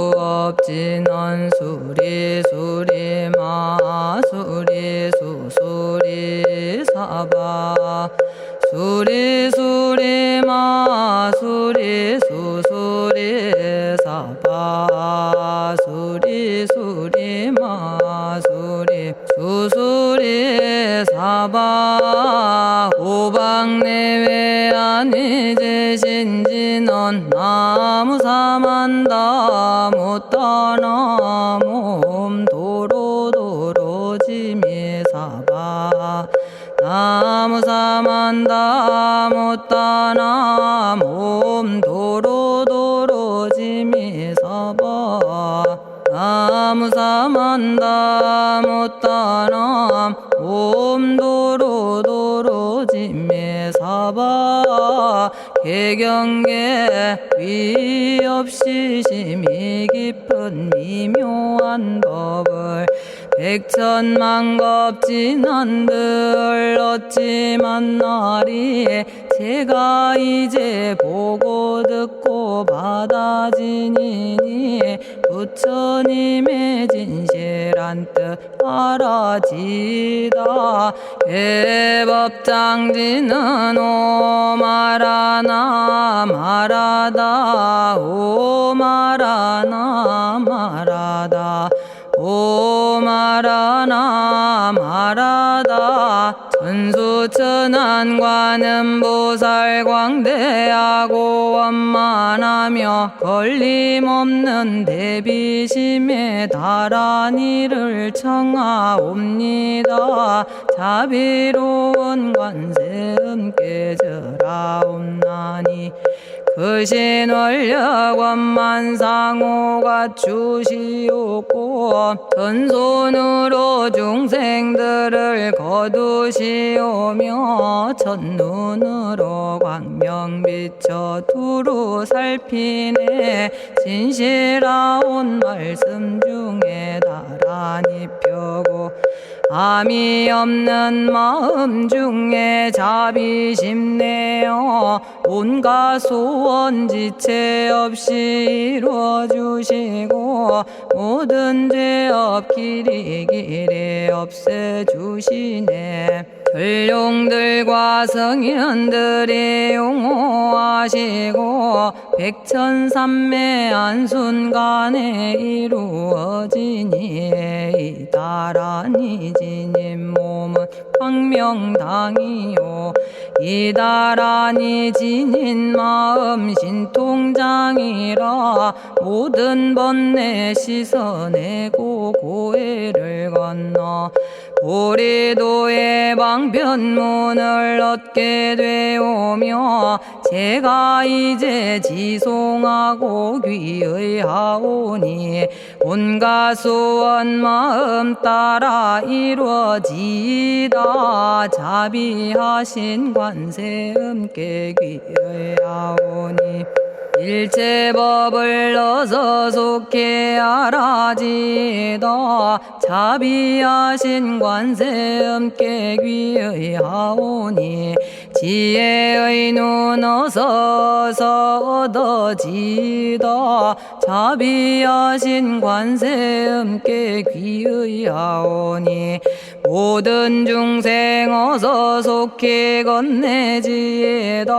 정구업진원 수리 마수리 수수리 사바 수리 마수리 수수리 사바 수리 마수리 수수리 사바 오방내외 안위제신진원 나무사만다 못다나 몸도로도로지미사바 나무사만다 못다나 몸도로도로지미사바 나무사만다 못다나 몸도로도로지미사바 개경계 위없이 심히 깊은 미묘한 법을 백천만겁진한들 어찌 만나리 제가 이제 보고 듣고 받아지니니 부처님의 진실한 뜻 알아지다 해법장지는 오마라나 말하다 오마라나 말하다 오마라나 말하다 천수천안관음 보살광대하고 원만하며 걸림없는 대비심에 달한 이를 청하옵니다. 자비로운 관세음께 절하옵나니 그신원력 원만상호가 주시옵고 전손으로 중생들을 거두시오며 첫눈으로 광명 비춰 두루 살피네 진실하온 말씀 중에 나란히 펴고 암이 없는 마음 중에 자비심 내어 온갖 소원 지체 없이 이루어주시고 모든 죄업 길이 없애주시네. 전룡들과 성현들이 용호하시고 백천삼매 한순간에 이루어지니 이다라니 지님 몸은 광명당이요 이다라니 지닌 마음 신통장이라 모든 번뇌 씻어내고 고해를 건너 보리도의 방편문을 얻게 되오며 제가 이제 지송하고 귀의하오니 온갖 소원 마음 따라 이루어지다 자비하신 관세음께 귀의하오니 일체법을 어서 속히 알아지다 자비하신 관세음께 귀의하오니 지혜의 눈 어서 얻어지다 자비하신 관세음께 귀의하오니 모든 중생 어서 속히 건네지다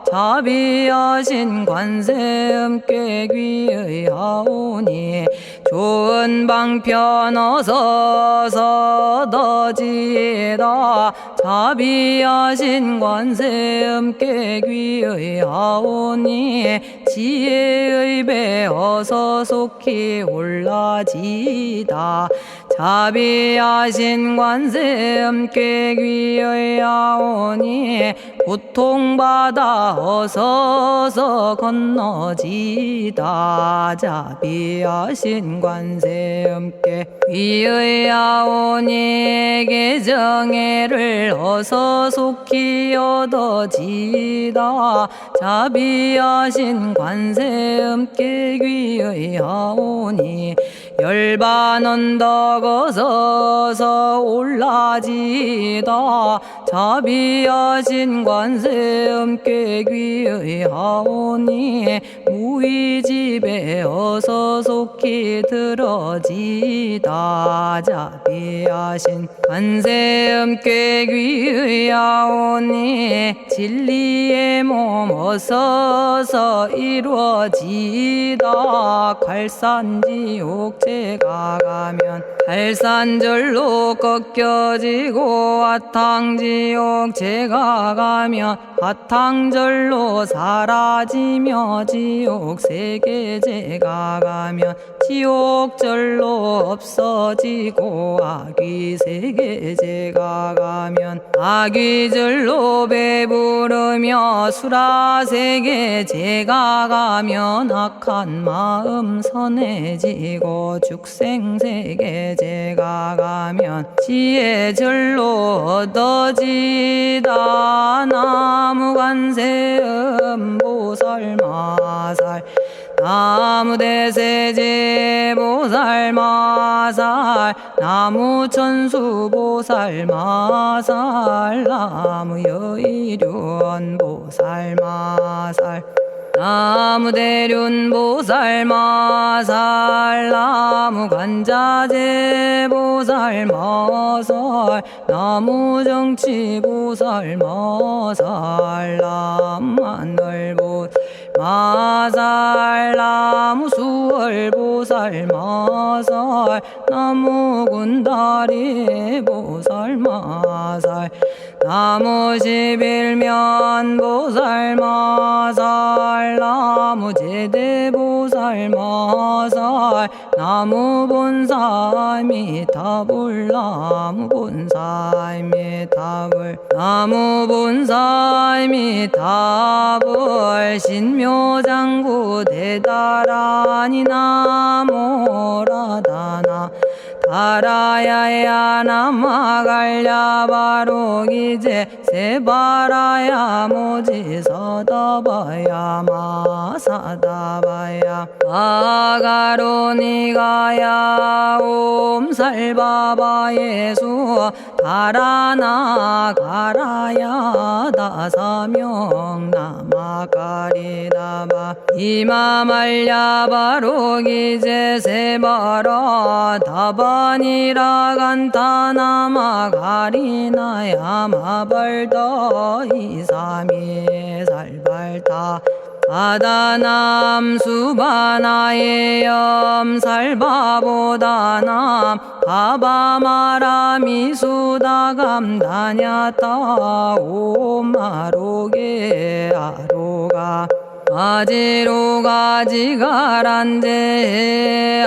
자비하신 관세음께 귀의하오니 좋은 방편 어서 얻어지다 자비하신 관세음께 귀의하오니 지혜의 배 어서 속히 올라지다 자비하신 관세음께 귀의하오니 고통받아 어서 건너지다 자비하신 관세음께 귀의하오니 계정애를 어서 속히 얻어지다 자비하신 관세음께 귀의하오니 열반 언덕 어서 올라지다 자비하신 관세음께 귀의하오니 우리 집에 어서 속히 들어지다. 자비하신 관세음께 귀의하오니 진리의 몸 어서서 이루어지다. 갈산지옥 제가 가면 갈산절로 꺾여지고 화탕지옥 제가 가면 화탕절로 사라지며 지옥 세계 제가 가면 지옥절로 없어지고 아귀 세계 제가 가면 아귀절로 배부르며 수라 세계 제가 가면 악한 마음 선해지고 죽생 세계 제가 가면 지혜절로 얻어지다. 나무관세음 보살마살 나무대세제 보살마살 나무천수 보살마살 나무여의륜 보살마살 나무대륜 보살마살 나무간자재 보살마살 나무정치 보살마살 나무하늘 보살마살 나무수월 보살마살 나무군다리 보살마살 나무십일면 보살마살 나무제대 보살마살 나무본사미타불 나무본사미타불 나무본사미타불 신묘장구 대다라니 나모라다나 다라야야 나마갈야바로기제 세바라야 모지서다바야 마사다바야 아가로니가야 옴살바바예수 다라나가라야 다사명 나마가리다바 이마말야바로기제 세바라 다바니라간타나마가리나야 마발더 이사미살발타 아다남 수바나의 염살바보다남 바바마라미수다감다냐타 오마로게 아로가 아지로가지가란제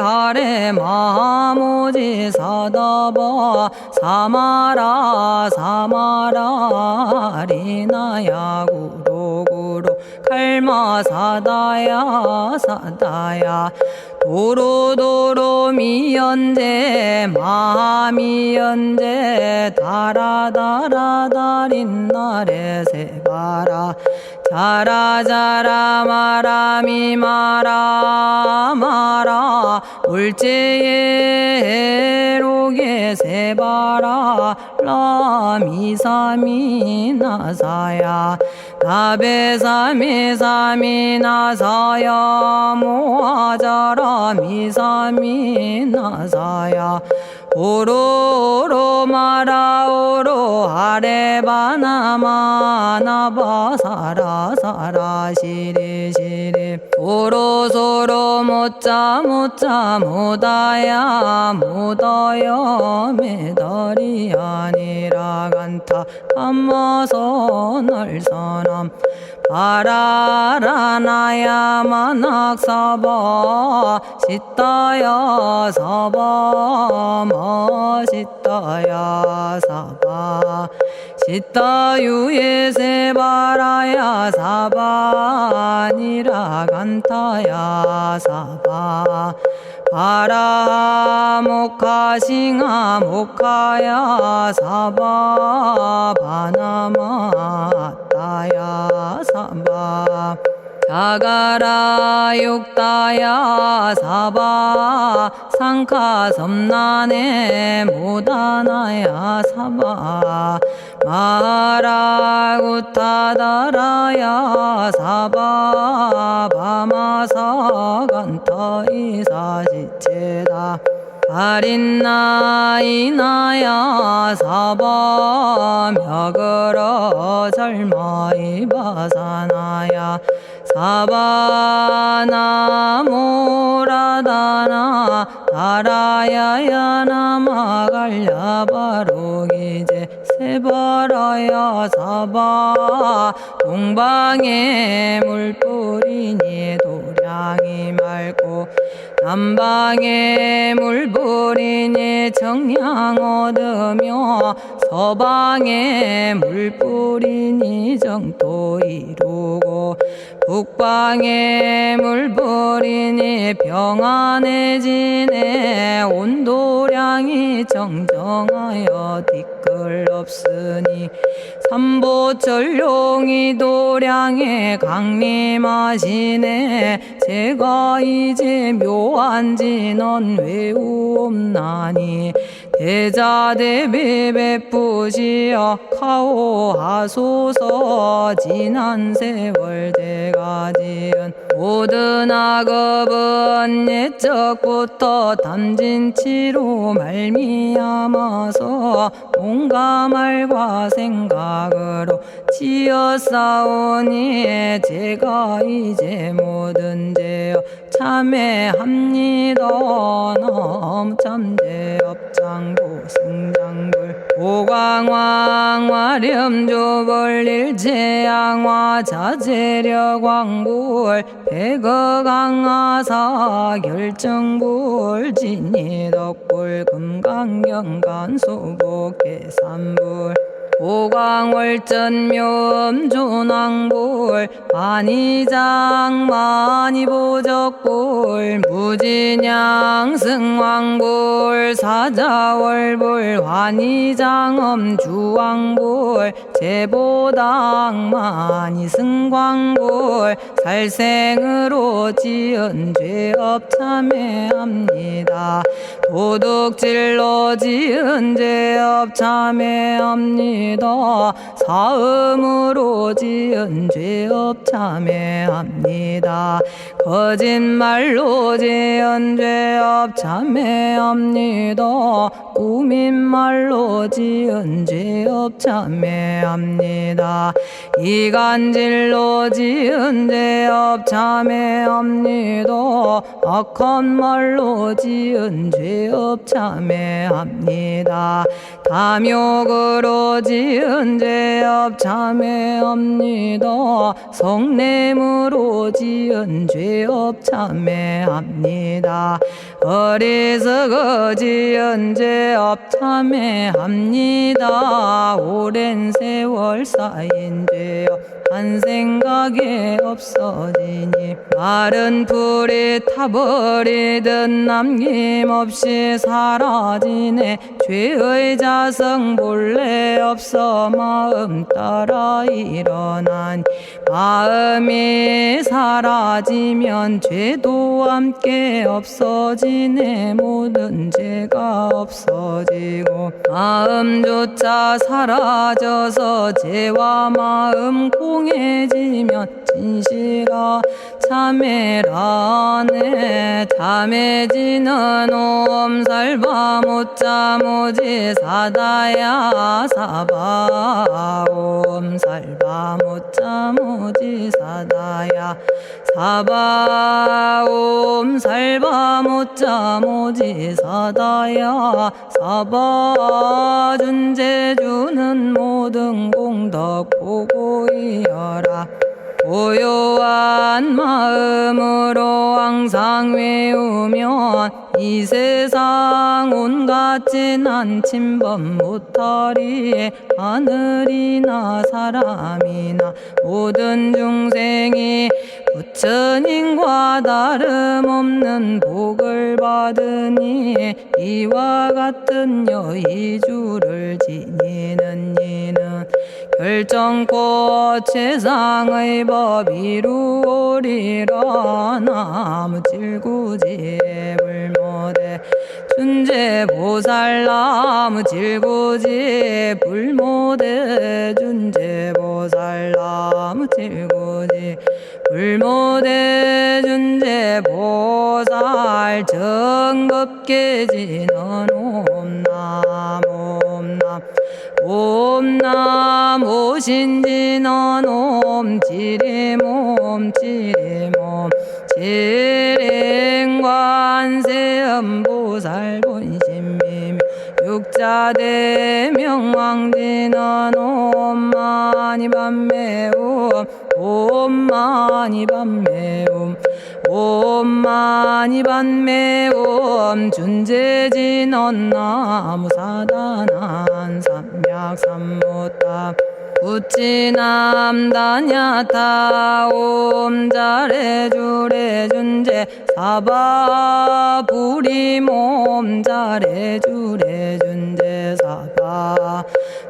아래 마모지 사다바 사마라 사마라 리나야 구로구로 칼마 사다야 사다야 도로도로 미연제 마미연제 다라다라다린나레 세바라 자라자라 마라미 마라 마라 울제예 로게 세바라 라미사미 나사야 나베사미 사미 나사야 모아자라 미사미 나사야 오로로 마라오로 아레바나마 나바사라 사라 시리 시리 오로소로 못자 못자 못다야 못다야 메달이 아니라 간타 감마서 날선함 바라라나야 만학사바 시타야 사바 마시타야 사바 시타유예 세바라야 사바니라 간타야 사바 바라 모카싱아 모카야 사바 바나마 따야 사바 자가라 육다야 사바 상카 섬나네 모다나야 사바 마라구타다라야 사바 바마사간타 이사지체다 아린나이나야 사바 며그러 절마이바사나야 사바나모라다나 다라야야 나마갈야바로기제 세바라야 사바 동방에 물뿌리니 도량이 맑고 남방에 물뿌리니 정량 얻으며 서방에 물뿌리니 정토 이루고 북방에 물뿌리니 평안해지네 온도량이 정정하여 뒤끌 없으니 삼보철룡이 도량에 강림하시네 제가 이제 묘한 진언 외우옵나니 대자대비 베푸시어 카오하소서 지난 세월 제가 지은 모든 악업은 옛적부터 탐진치로 말미암아서 온갖 말과 생각으로 지었사오니 제가 이제 모든 죄여 참회합니다. 너무 참죄업장고 승장불 오광왕 화렴조벌 일제양화 자재려광불 백어강하사 결정불 진이덕불 금강경간소복계산불 오광월전묘음조낭불 만이장 만이보적불 무진양 승왕불 사자월불 환희장엄 주왕불 제보당 만이승광불 살생으로 지은 죄업 참회합니다. 도둑질로 지은 죄업 참회합니다. 사음으로 지은 죄업 참회합니다. 거짓말로 지은 죄업 참회합니다. 꾸민말로 지은 죄업 참회합니다. 이간질로 지은 죄업 참회합니다. 악한 말로 지은 죄업 참회합니다. 탐욕으로 지은 죄업 참회합니다. 성냄으로 지은 죄업 참회합니다. 어리석어 지은 죄업 참회합니다. 오랜 세월 쌓인 죄업 한 생각에 없어지니 마른 풀이 타버리듯 남김없이 사라지네. 죄의 자성 본래 없어 마음 따라 일어나니 마음이 사라지면 죄도 함께 없어지네. 모든 죄가 없어지고 마음조차 사라져서 죄와 마음 공해지면 진실아 참회라네. 참해지는 옴살바 못자모지 사다야 사바 옴살바 못자모지 사다야 사바 옴살바 못자모지 사다야 사바 준재주는 모든 공덕 보고이여라. 고요한 마음으로 항상 외우면 이 세상 온갖 진한 침범 못하리. 하늘이나 사람이나 모든 중생이 부처님과 다름없는 복을 받으니 이와 같은 여의주를 지니는 이는 결정코 최상의 법 이루오리라. 나무질구지불모대 준재 준재 보살나무 질고지 불모대 준재 보살나무 질고지 불모대 준재 보살 정법계지는 옴남 옴남 옴남 오신지는 옴 지리몸 지리몸 지랭관세음보살 본심미묘 육자대명왕지는 옴마니밤매옴 옴마니밤매옴 옴마니밤매옴 준재진언 나무사단한 삼약삼무탑 우치남다냐타 옴자레주레 준재 사바 부리몸 자레주레 준재 사바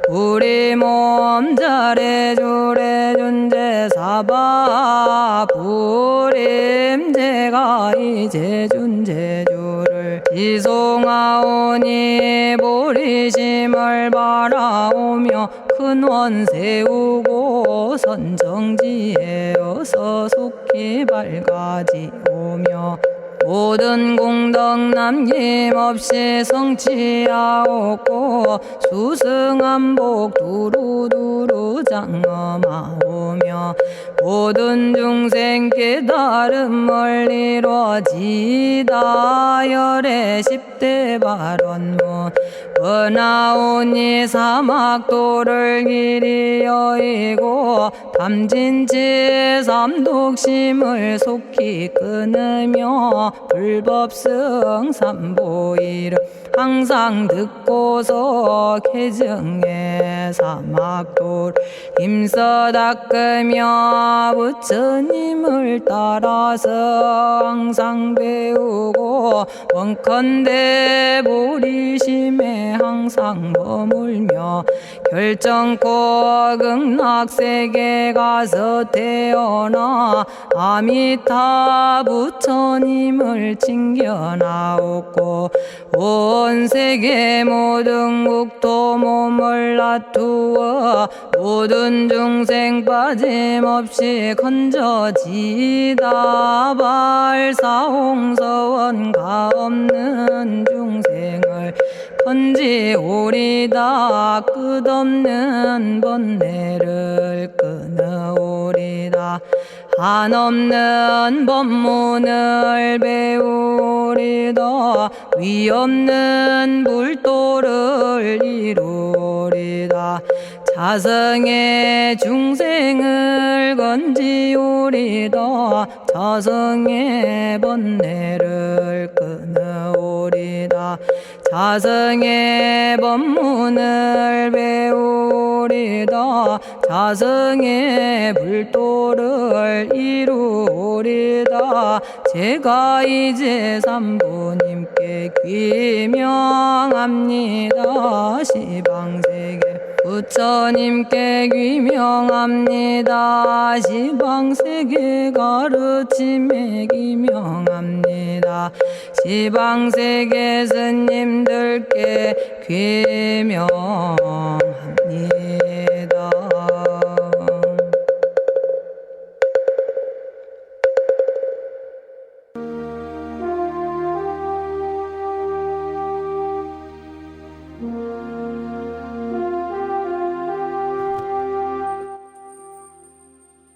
부리몸 자레주레 준재 사바 부림 제가 이제 준재주를 지송하오니 보리심을 바라오며 큰원 세우고 선정지에 어서 속히 밝아지오며 모든 공덕 남김없이 성취하옵고 수승한복 두루두루 장엄하오며 모든 중생 깨달음을 이루어지다 열의 10대 발원문 은하오니 사막도를 길이 여의고 담진치 삼독심을 속히 끊으며 불법승 삼보이를 항상 듣고서 개정해 사막도를 힘써 닦으며 부처님을 따라서 항상 배우고 원컨대 보리심에 항상 머물며 결정코 극락세계 가서 태어나 아미타 부처님을 칭견하옵고 온 세계 모든 국토 몸을 놔두어 모든 중생 빠짐없이 건져지다 발사홍서원 가없는 중생을 건지오리다 끝없는 번뇌를 끊어오리다 한없는 법문을 배우리다 위없는 불도를 이루리다 자성의 중생을 건지오리다 자성의 번뇌를 끊어오리다 자성의 법문을 배우리다 자성의 불도를 이루리다 제가 이제 삼부님께 귀명합니다 시방세계 부처님께 귀명합니다 시방세계 가르침에 귀명합니다 시방세계 스님들께 귀명합니다.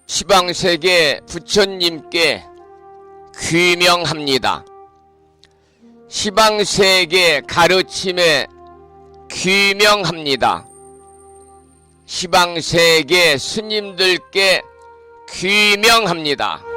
시방세계 부처님께 귀명합니다. 시방세계 가르침에 귀명합니다. 시방세계 스님들께 귀명합니다.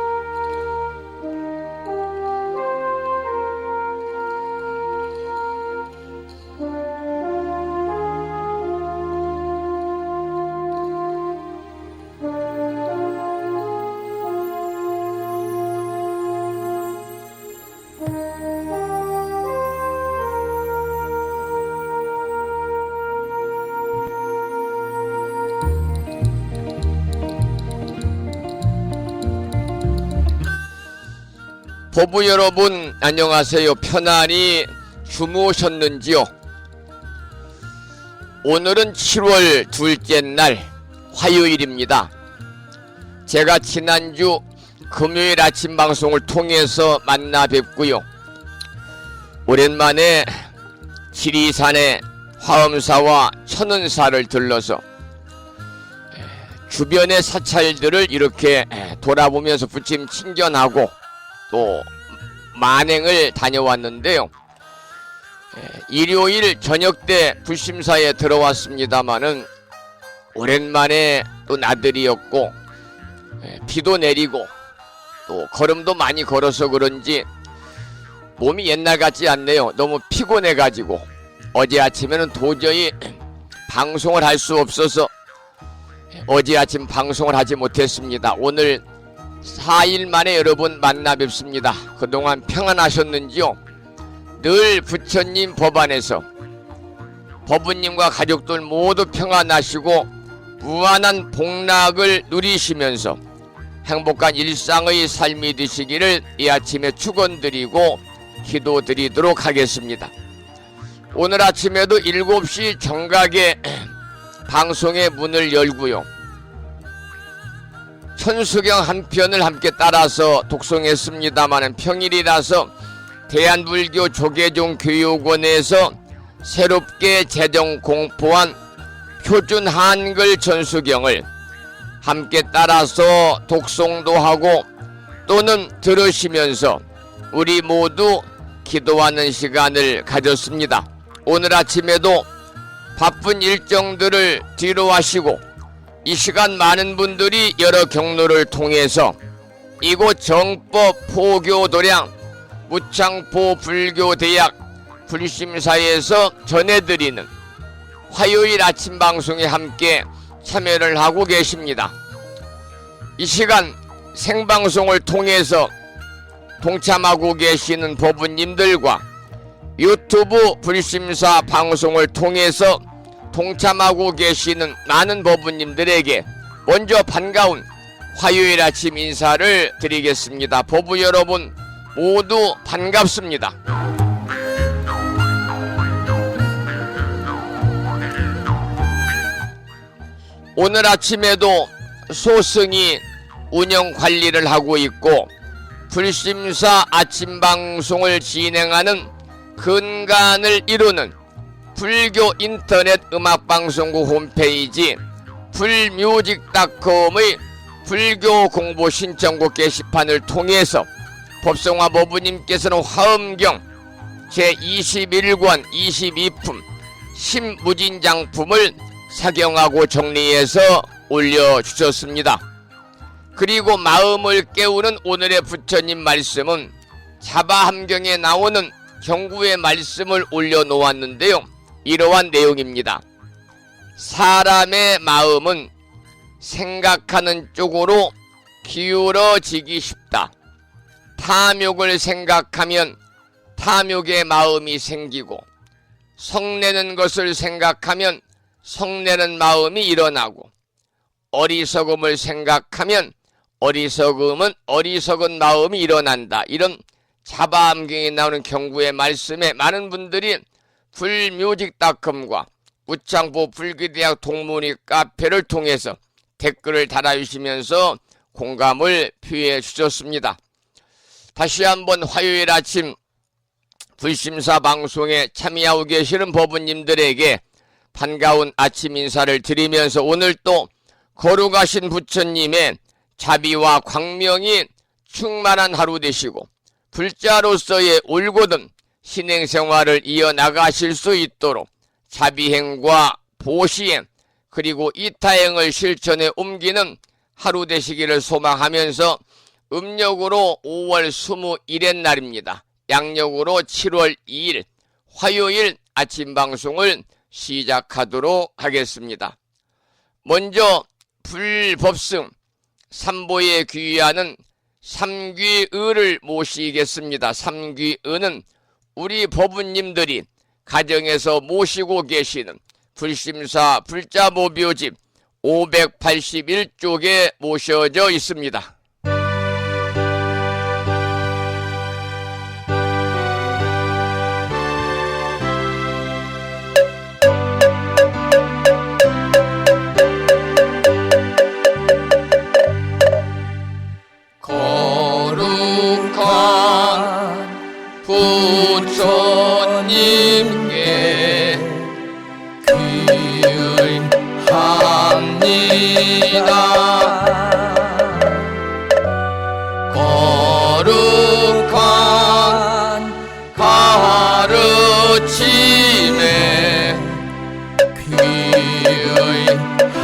보부 여러분 안녕하세요. 편안히 주무셨는지요? 오늘은 7월 둘째 날 화요일입니다. 제가 지난주 금요일 아침 방송을 통해서 만나 뵙고요. 오랜만에 지리산의 화엄사와 천은사를 들러서 주변의 사찰들을 이렇게 돌아보면서 부처님 친견하고 또 만행을 다녀왔는데요. 일요일 저녁 때 불심사에 들어왔습니다마는 오랜만에 또 나들이였고 비도 내리고 또 걸음도 많이 걸어서 그런지 몸이 옛날 같지 않네요. 너무 피곤해가지고 어제 아침에는 도저히 방송을 할 수 없어서 어제 아침 방송을 하지 못했습니다. 오늘 4일 만에 여러분 만나 뵙습니다. 그동안 평안하셨는지요? 늘 부처님 법안에서 법부님과 가족들 모두 평안하시고 무한한 복락을 누리시면서 행복한 일상의 삶이 되시기를 이 아침에 축원드리고 기도드리도록 하겠습니다. 오늘 아침에도 7시 정각에 방송의 문을 열고요. 천수경 한 편을 함께 따라서 독송했습니다마는 평일이라서 대한불교 조계종 교육원에서 새롭게 제정 공포한 표준 한글 천수경을 함께 따라서 독송도 하고 또는 들으시면서 우리 모두 기도하는 시간을 가졌습니다. 오늘 아침에도 바쁜 일정들을 뒤로 하시고 이 시간 많은 분들이 여러 경로를 통해서 이곳 정법 포교도량 무창포 불교대학 불심사에서 전해드리는 화요일 아침 방송에 함께 참여를 하고 계십니다. 이 시간 생방송을 통해서 동참하고 계시는 법부님들과 유튜브 불심사 방송을 통해서 동참하고 계시는 많은 법부님들에게 먼저 반가운 화요일 아침 인사를 드리겠습니다. 법부 여러분 모두 반갑습니다. 오늘 아침에도 소승이 운영 관리를 하고 있고 불심사 아침 방송을 진행하는 근간을 이루는 불교 인터넷 음악방송국 홈페이지 불뮤직닷컴의 불교 공보 신청곡 게시판을 통해서 법성화 법부님께서는 화엄경 제21권 22품 신무진장품을 사경하고 정리해서 올려주셨습니다. 그리고 마음을 깨우는 오늘의 부처님 말씀은 자바함경에 나오는 경구의 말씀을 올려놓았는데요. 이러한 내용입니다. 사람의 마음은 생각하는 쪽으로 기울어지기 쉽다. 탐욕을 생각하면 탐욕의 마음이 생기고 성내는 것을 생각하면 성내는 마음이 일어나고 어리석음을 생각하면 어리석은 마음이 일어난다. 이런 자바암경에 나오는 경구의 말씀에 많은 분들이 불뮤직닷컴과 무창포 불교대학 동문회 카페를 통해서 댓글을 달아주시면서 공감을 표해 주셨습니다. 다시 한번 화요일 아침 불심사 방송에 참여하고 계시는 법부님들에게 반가운 아침 인사를 드리면서 오늘 또 거룩하신 부처님의 자비와 광명이 충만한 하루 되시고 불자로서의 올곧은 신행생활을 이어나가실 수 있도록 자비행과 보시행 그리고 이타행을 실천에 옮기는 하루 되시기를 소망하면서 음력으로 5월 21일 날입니다. 양력으로 7월 2일 화요일 아침 방송을 시작하도록 하겠습니다. 먼저 불법승 삼보에 귀의하는 삼귀의를 모시겠습니다. 삼귀의는 우리 법부님들이 가정에서 모시고 계시는 불심사 불자모묘집 581쪽에 모셔져 있습니다. 손님께 기의합니다. 거룩한 가르침에 귀의합니다.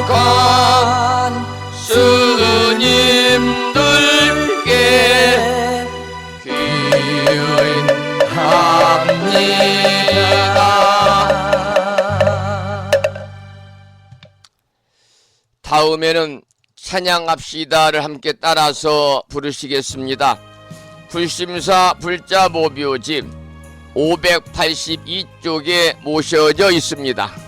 거룩한 스님들께 귀의합니다. 다음에는 찬양합시다를 함께 따라서 부르시겠습니다. 불심사 불자보묘집 582쪽에 모셔져 있습니다.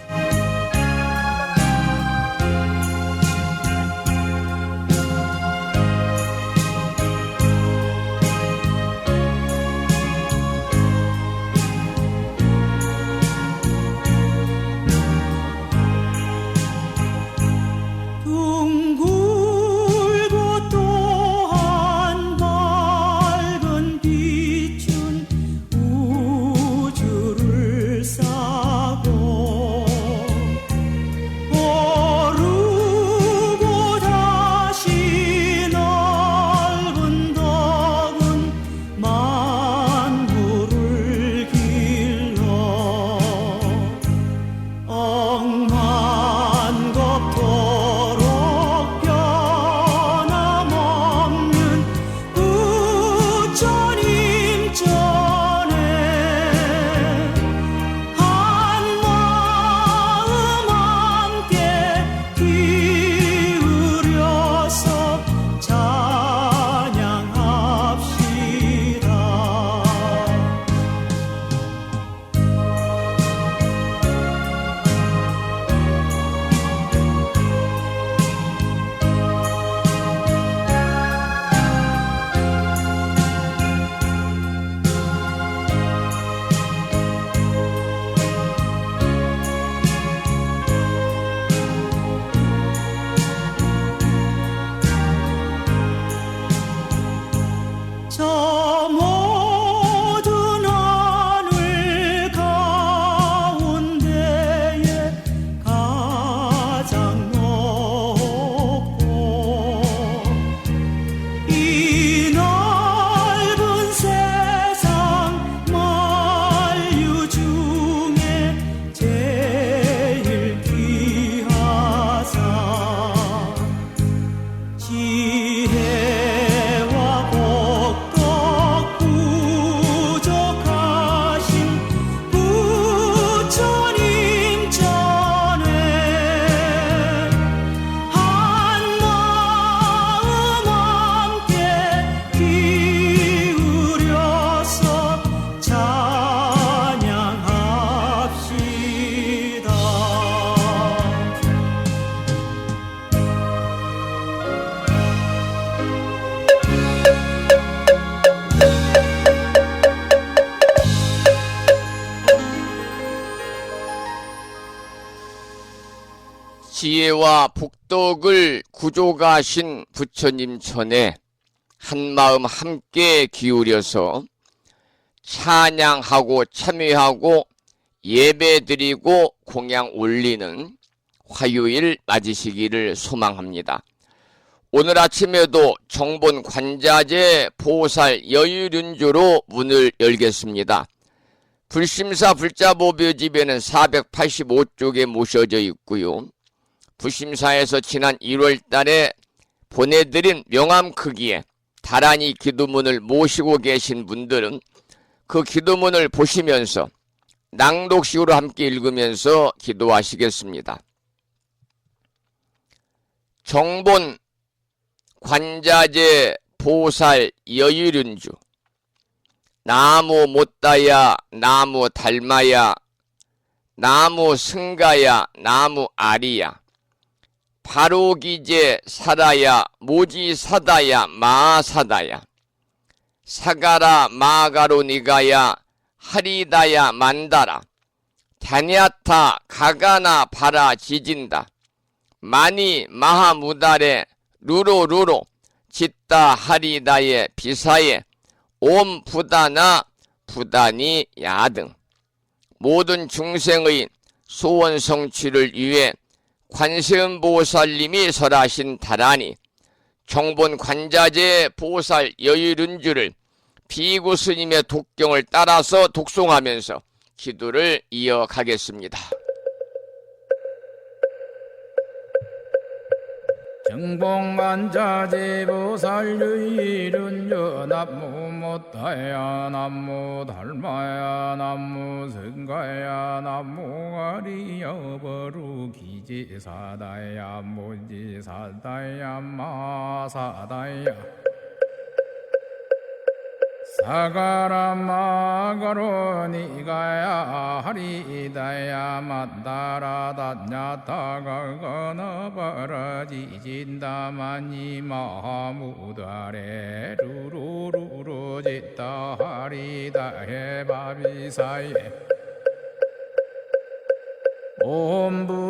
둥글고 또한 밝은 빛은 우주를 싸고 오르고 다시 넓은 덕은 만물을 길러 억만겁도록 변함없는 부처님 전에 한마음 함께 기울여서 찬양합시다. 저 모든 하늘 가운데에 가장 높고 이 넓은 세상 만유 중에 제일 귀하사 지혜와 복덕 부족하신 부처님 전에 한마음 함께 기울여서 찬양합시다. 지혜와 복덕을 구족하신 부처님 전에 한마음 함께 기울여서 찬양하고 참여하고 예배드리고 공양 올리는 화요일 맞으시기를 소망합니다. 오늘 아침에도 정본 관자재 보살 여유륜주로 문을 열겠습니다. 불심사 불자보묘집에는 485쪽에 모셔져 있고요. 불심사에서 지난 1월 달에 보내드린 명함 크기에 다란히 기도문을 모시고 계신 분들은 그 기도문을 보시면서 낭독식으로 함께 읽으면서 기도하시겠습니다. 정본 관자재 보살 여유륜주 나무 못다야 나무 달마야 나무 승가야 나무 아리야 바로기제 사다야 모지사다야 마사다야 사가라 마가로니가야 하리다야 만다라 다냐타 가가나 바라 지진다 마니 마하무다레 루로 짓다 하리다의 비사에 옴 부다나 부다니 야 등 모든 중생의 소원 성취를 위해 관세음보살님이 설하신 다라니 정본 관자재 보살 여유륜주를 비구 스님의 독경을 따라서 독송하면서 기도를 이어가겠습니다. 정봉관자재보살유일은여 남무 못다야 남무 달마야 남무 성가야 남무 가리여버루 기지사다야 무지사다야 마사다야 사가라마가로니가야 하리다야 만다라다냐타가거너버라지진다마니 마무다레 루루루루짓다 하리다해 바비사예 옴부다나부다니야드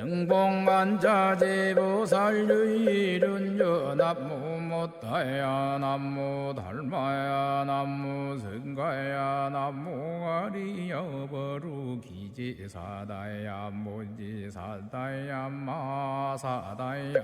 정봉관자재보살유일은여 남무 못다야 남무 달마야 남무 성가야 남무 가리여버루 기지사다야 무지사다야 마사다야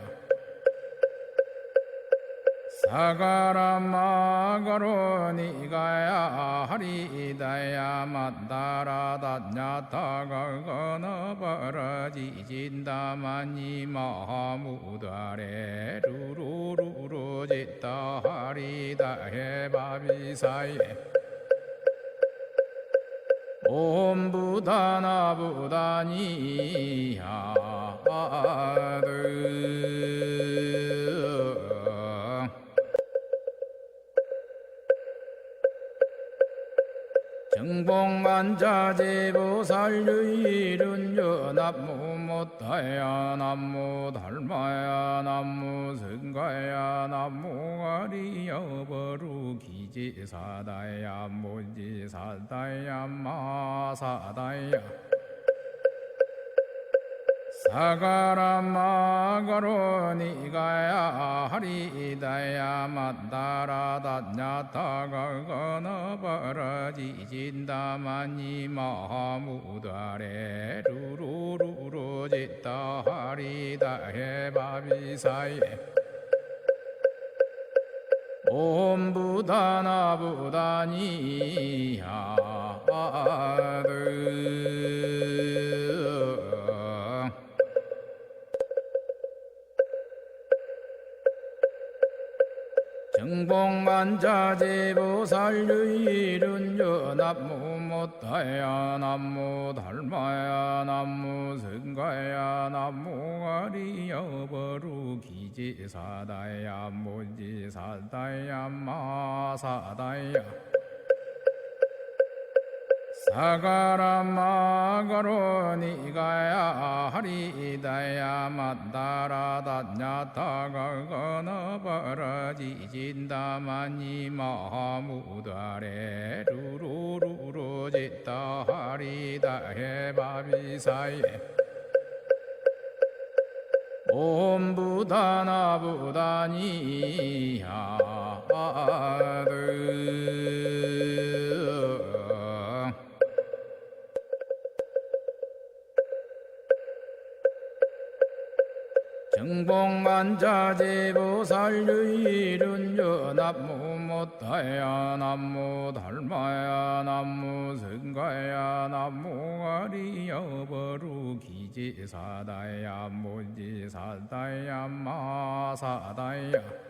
사가라마가로니가야 하리다야 만다라다냐타가거너버라지진다마니 마무다레 루루루루짓다 하리다해 바비사예 옴부다나부다니야드 정봉관자재보살유일은여 남무 못다야 남무 달마야 남무 성가야 남무 가리여버루 기지사다야 무지사다야 마사다야 사가라마가로니가야 하리다야 만다라다냐타가거너버라지진다마니 마무다레 루루루루짓다 하리다해 바비사예 옴부다나부다니야드 정봉관자재보살유일은여 남무 못다야 남무 달마야 남무 성가야 남무 가리여버루 기지사다야 무지사다야 마사다야 사가라마가로니가야 하리다야 만다라다냐타가거너버라지진다마니 마무다레 루루루루짓다 하리다해 바비사예 옴부다나부다니야드 정봉관자재보살유일은여 남무 못다야 남무 달마야 남무 성가야 남무 가리여버루 기지사다야 무지사다야 마사다야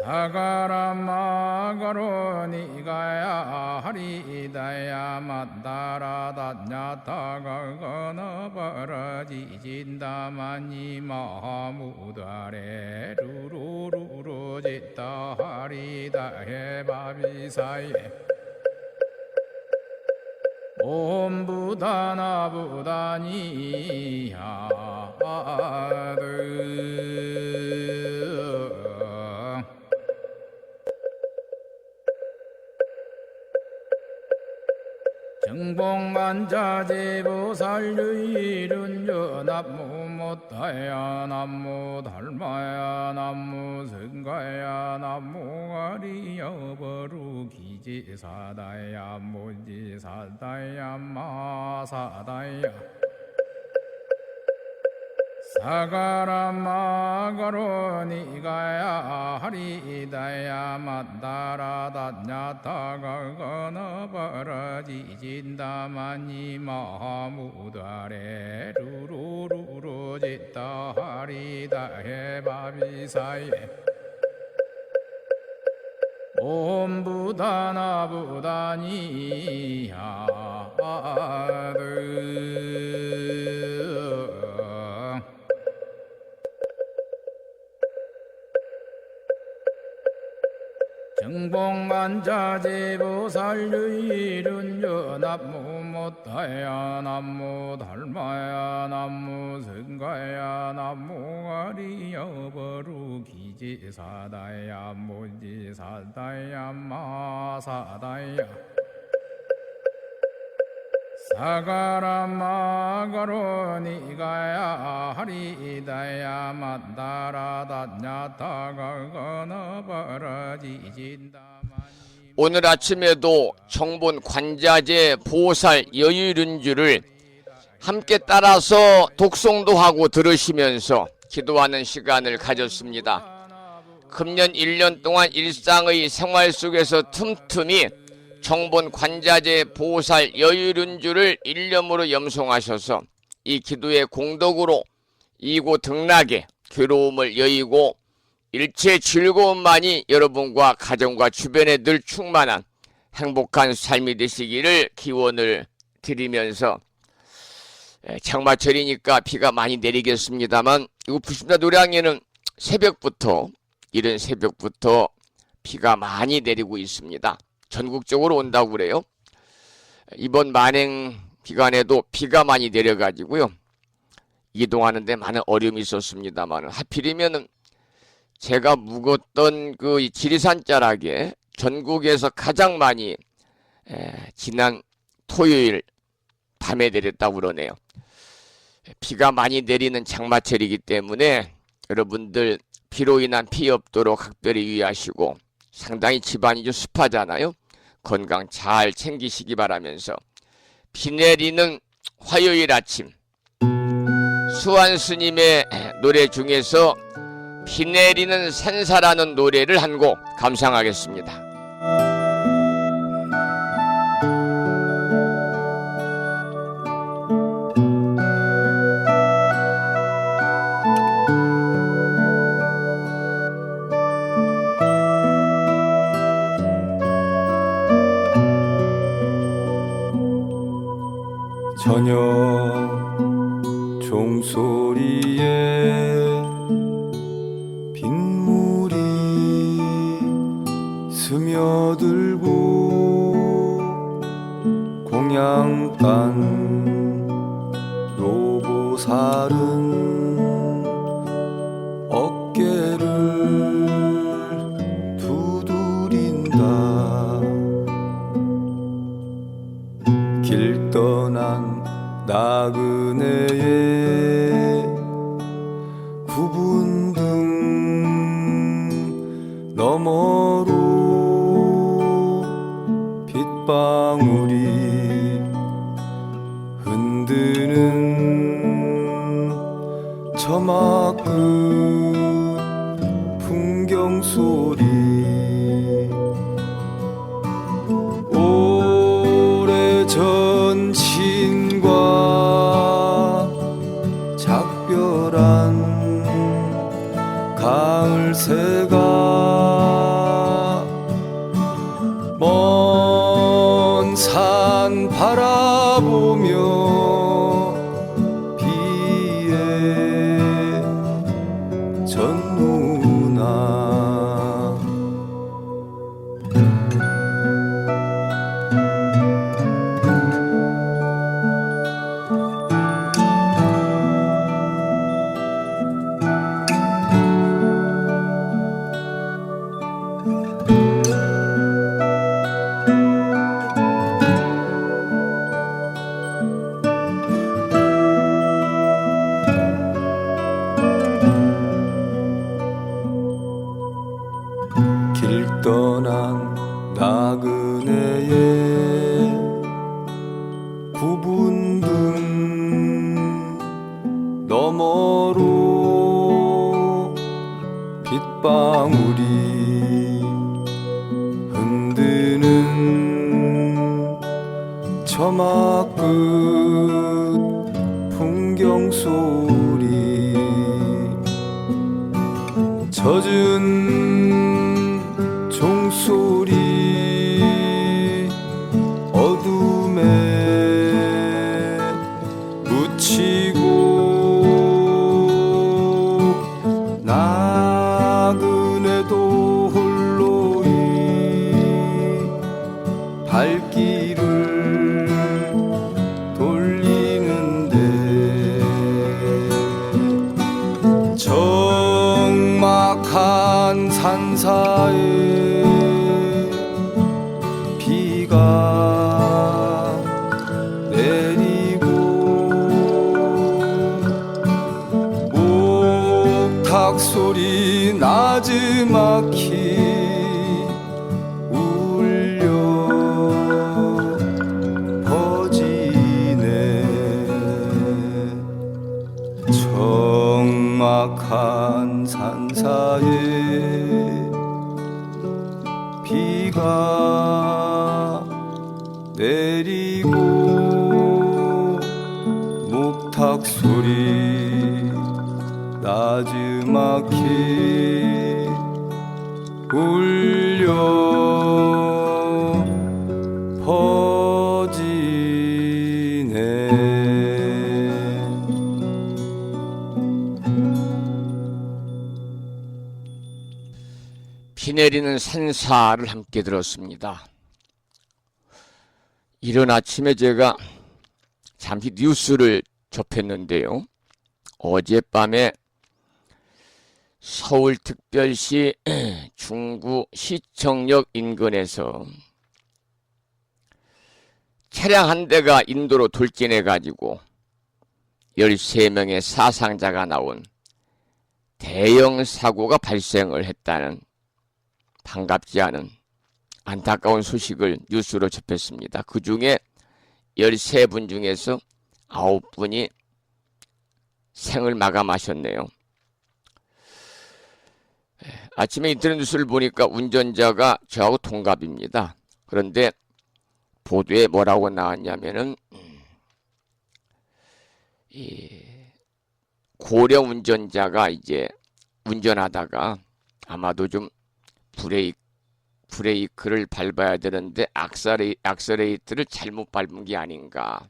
사가라마가로니가야 하리다야 만다라다냐타가거너버라지진다마니 마무다레 루루루루짓다 하리다해 바비사예 옴부다나부다니야드 정봉만자제보살유일은요 남무못다야 남무 달마야 남무 성가야 남무 아리여버루 기지사다야 무지사다야 마사다야 사가라마가로니가야 하리다야 만다라다냐타가거나바라지진다마니 마하무다레 루루루루지따 하리다해바비사예 옴부다나부다니야드 정봉만자제보살유일은요 남무못다야 남무 달마야 남무 성가야 남무 아리여버루 기지사다야 무지사다야 마사다야 사가라마가로니가야 하리다야 만다라다냐타가거나바라지진다마니 오늘 아침에도 정본 관자재 보살 여유륜주를 함께 따라서 독송도 하고 들으시면서 기도하는 시간을 가졌습니다. 금년 1년 동안 일상의 생활 속에서 틈틈이 정본 관자재 보살 여유륜주를 일념으로 염송하셔서 이 기도의 공덕으로 이고 등락에 괴로움을 여의고 일체 즐거움만이 여러분과 가정과 주변에 늘 충만한 행복한 삶이 되시기를 기원을 드리면서 장마철이니까 비가 많이 내리겠습니다만 이곳 부심사 노량에는 이른 새벽부터 비가 많이 내리고 있습니다. 전국적으로 온다고 그래요. 이번 만행 기간에도 비가 많이 내려가지고요. 이동하는데 많은 어려움이 있었습니다만 하필이면 제가 묵었던 그 지리산 자락에 전국에서 가장 많이 지난 토요일 밤에 내렸다고 그러네요. 비가 많이 내리는 장마철이기 때문에 여러분들 비로 인한 피해 없도록 각별히 유의하시고 상당히 집안이 좀 습하잖아요. 건강 잘 챙기시기 바라면서 비 내리는 화요일 아침 수완 스님의 노래 중에서 비 내리는 산사라는 노래를 한 곡 감상하겠습니다. 저녁 종소리에 빗물이 스며들고 공양간 노보살은 어깨를 두드린다. 길 떠난 나그네의 굽은 등 너머로 빗방울이 흔드는 저막 끝 풍경 소리 오래전 친과 작별한 가을새가 먼 산 바라보며 비에 젖누나 길 떠난 나그네의 구분 등 너머로 빗방울이 흔드는 저막 끝 풍경 소리 젖은 종소리 어둠에 묻히고 나그네도 홀로이 발길을 돌리는데 적막한 산사에 비가 내리고 목탁 소리 나지막히 울려 퍼지네 적막한 산사에 비가 내리고 목탁 소리 나지막히 울려 퍼지네. 비 내리는 산사를 함께 들었습니다. 이른 아침에 제가 잠시 뉴스를 접했는데요. 어젯밤에 서울특별시 중구 시청역 인근에서 차량 한 대가 인도로 돌진해 가지고 13명의 사상자가 나온 대형 사고가 발생을 했다는 반갑지 않은 안타까운 소식을 뉴스로 접했습니다. 그 중에 13분 중에서 9분이 생을 마감하셨네요. 아침에 인터넷 뉴스를 보니까 운전자가 저하고 동갑입니다. 그런데 보도에 뭐라고 나왔냐면은 이 고령 운전자가 이제 운전하다가 아마도 좀 브레이크를 밟아야 되는데 악셀레이터를 잘못 밟은 게 아닌가,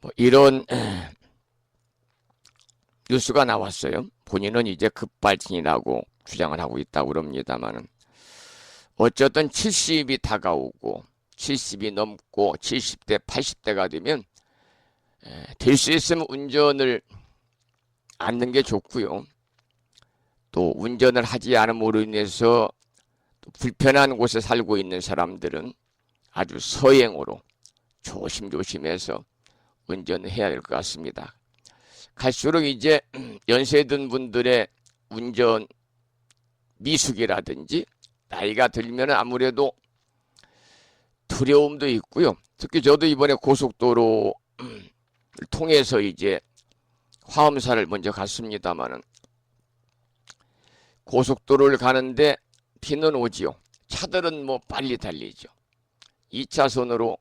뭐 이런 뉴스가 나왔어요. 본인은 이제 급발진이라고 주장을 하고 있다고 그럽니다만은 어쨌든 70이 다가오고 70이 넘고 70대 80대가 되면 될 수 있으면 운전을 않는 게 좋고요. 또 운전을 하지 않음으로 인해서 또 불편한 곳에 살고 있는 사람들은 아주 서행으로 조심조심해서 운전을 해야 될 것 같습니다. 갈수록 이제 연세 든 분들의 운전 미숙이라든지 나이가 들면 아무래도 두려움도 있고요. 특히 저도 이번에 고속도로를 통해서 이제 화엄사를 먼저 갔습니다마는 고속도로를 가는데 비는 오지요. 차들은 뭐 빨리 달리죠. 2차선으로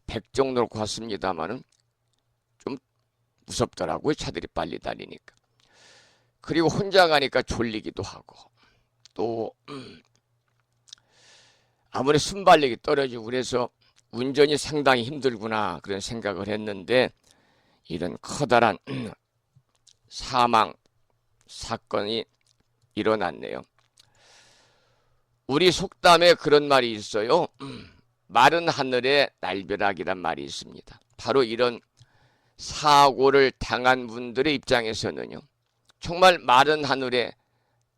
백정 놓고 갔습니다마는 좀 무섭더라고요. 차들이 빨리 달리니까. 그리고 혼자 가니까 졸리기도 하고 또 아무리 순발력이 떨어지고 그래서 운전이 상당히 힘들구나 그런 생각을 했는데 이런 커다란 사망 사건이 일어났네요. 우리 속담에 그런 말이 있어요. 마른 하늘에 날벼락이란 말이 있습니다. 바로 이런 사고를 당한 분들의 입장에서는요, 정말 마른 하늘에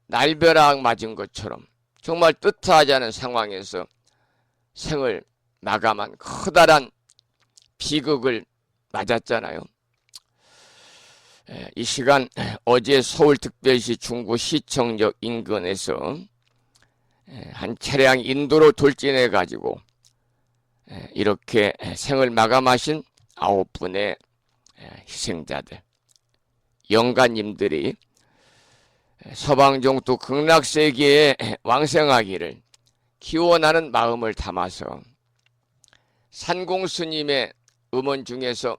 날벼락 맞은 것처럼 정말 뜻하지 않은 상황에서 생을 마감한 커다란 비극을 맞았잖아요. 이 시간 어제 서울특별시 중구 시청역 인근에서 한 차량 인도로 돌진해 가지고 이렇게 생을 마감하신 9분의 희생자들, 영가님들이 서방종도 극락세계에 왕생하기를 기원하는 마음을 담아서 산공스님의 음원 중에서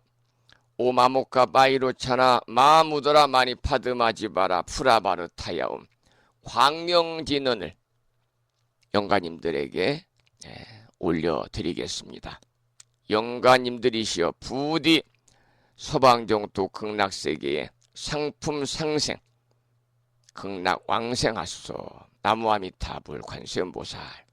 오마모카 바이로차나 마무더라 마니 파드마지바라 프라바르타야움 광명진언을 영가님들에게 올려드리겠습니다. 영가님들이시여 부디 서방종도 극락세계의 상품 상생 극락 왕생하소서. 나무아미타불 관세음보살.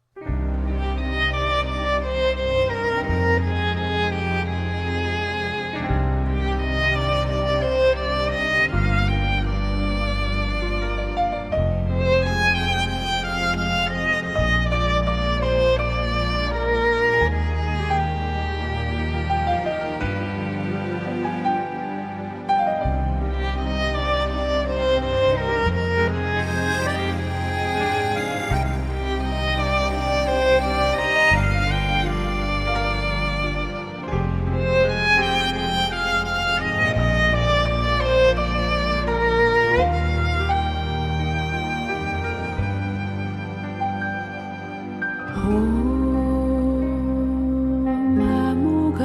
마무가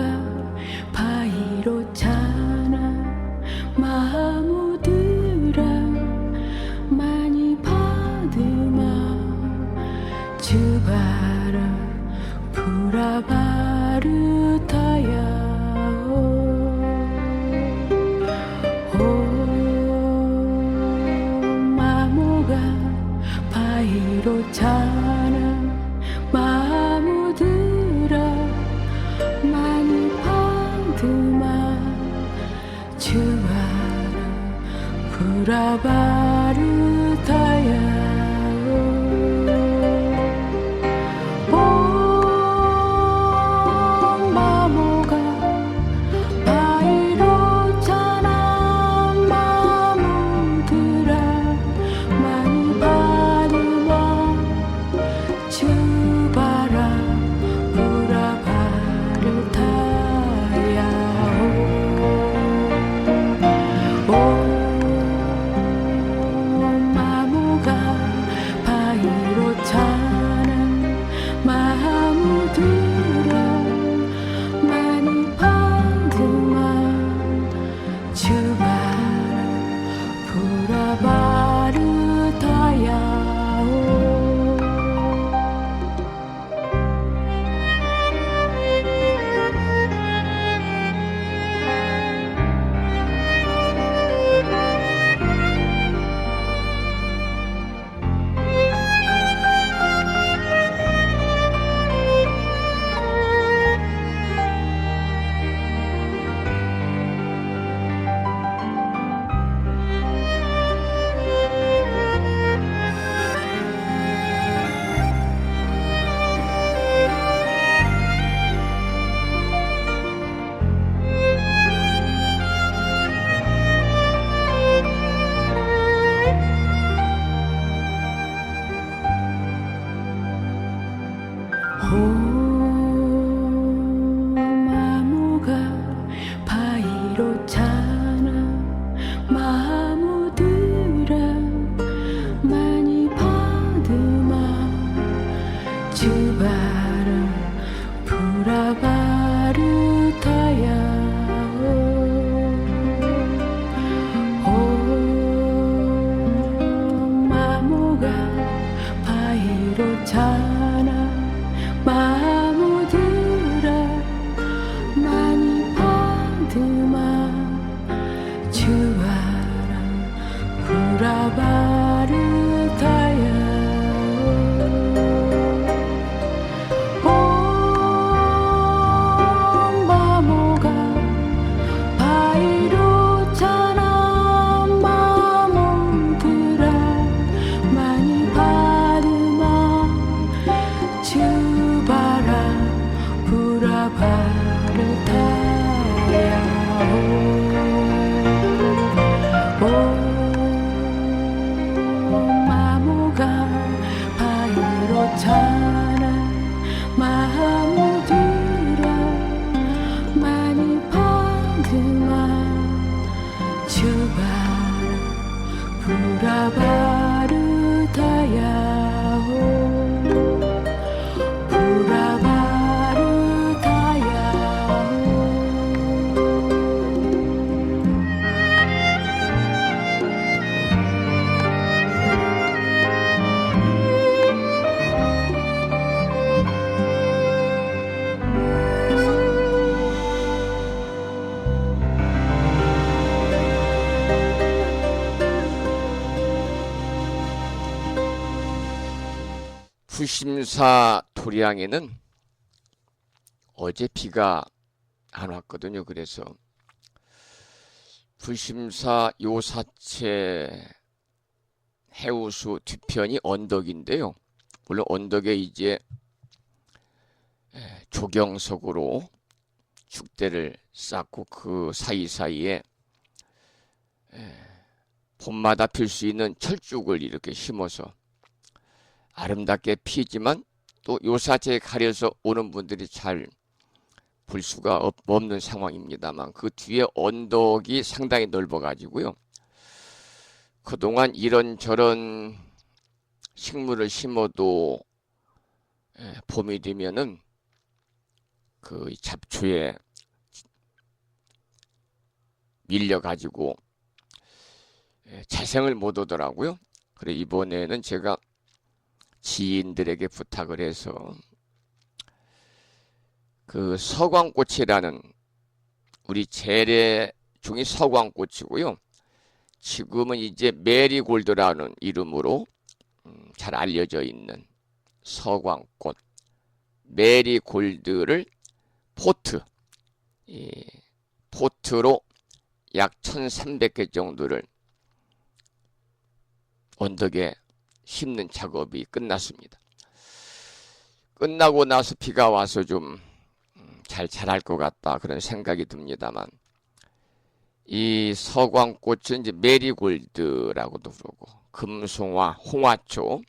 바이로차나 마무드라 많이 받으마 주바라 부라바르타야 오 마무가 바이로차나 마무드라 많이 받으마 주와라 부라바르타야 오 마모가 바이로차나 마무드라 많이 받으마 주바라 부라바르타야 오 부심사 도량에는 어제 비가 안 왔거든요. 그래서 부심사 요사체 해우수 뒤편이 언덕인데요. 물론 언덕에 이제 조경석으로 축대를 쌓고 그 사이사이에 봄마다 필 수 있는 철쭉을 이렇게 심어서 아름답게 피지만 또 요사체에 가려서 오는 분들이 잘 볼 수가 없는 상황입니다만 그 뒤에 언덕이 상당히 넓어가지고요. 그동안 이런저런 식물을 심어도 봄이 되면은 그 잡초에 밀려가지고 재생을 못 오더라고요. 그래 이번에는 제가 지인들에게 부탁을 해서 그 서광꽃이라는 우리 재래 중이 서광꽃이고요. 지금은 이제 메리골드라는 이름으로 잘 알려져 있는 서광꽃 메리골드를 포트로 약 1300개 정도를 언덕에 심는 작업이 끝났습니다. 끝나고 나서 비가 와서 좀 잘 자랄 것 같다 그런 생각이 듭니다만 이 서광꽃은 이제 메리골드라고도 부르고 금송화, 홍화초,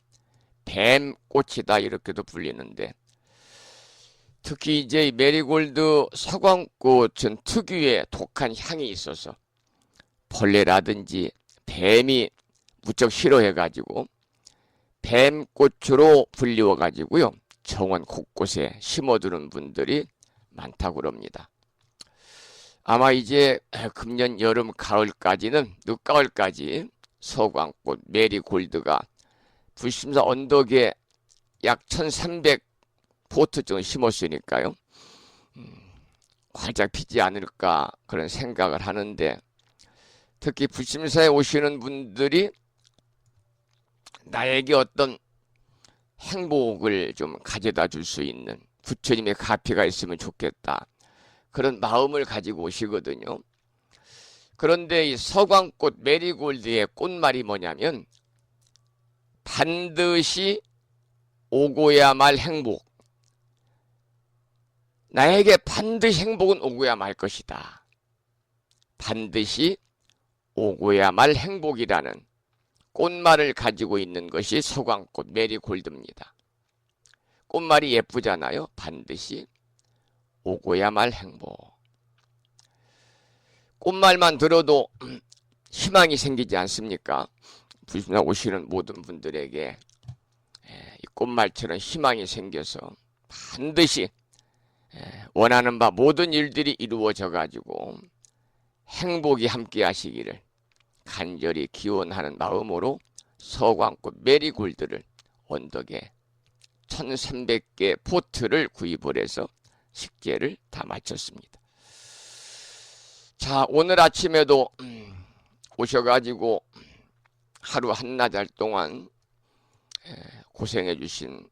뱀꽃이다 이렇게도 불리는데 특히 이제 이 메리골드 서광꽃은 특유의 독한 향이 있어서 벌레라든지 뱀이 무척 싫어해가지고 뱀꽃으로 불리워가지고요. 정원 곳곳에 심어두는 분들이 많다고 그럽니다. 아마 이제 금년 여름 가을까지는 늦가을까지 서광꽃 메리골드가 부심사 언덕에 약 1300 포트 정도 심었으니까요. 활짝 피지 않을까 그런 생각을 하는데 특히 부심사에 오시는 분들이 나에게 어떤 행복을 좀 가져다 줄 수 있는 부처님의 가피가 있으면 좋겠다. 그런 마음을 가지고 오시거든요. 그런데 이 서광꽃 메리골드의 꽃말이 뭐냐면 반드시 오고야 말 행복. 나에게 반드시 행복은 오고야 말 것이다. 반드시 오고야 말 행복이라는 꽃말을 가지고 있는 것이 서광꽃 메리골드입니다. 꽃말이 예쁘잖아요. 반드시 오고야 말 행복. 꽃말만 들어도 희망이 생기지 않습니까? 부심사 오시는 모든 분들에게 이 꽃말처럼 희망이 생겨서 반드시 원하는 바 모든 일들이 이루어져 가지고 행복이 함께 하시기를 간절히 기원하는 마음으로 서광꽃 메리골드를 언덕에 1300개 포트를 구입을 해서 식재를 다 마쳤습니다. 자, 오늘 아침에도 오셔가지고 하루 한나절 동안 고생해 주신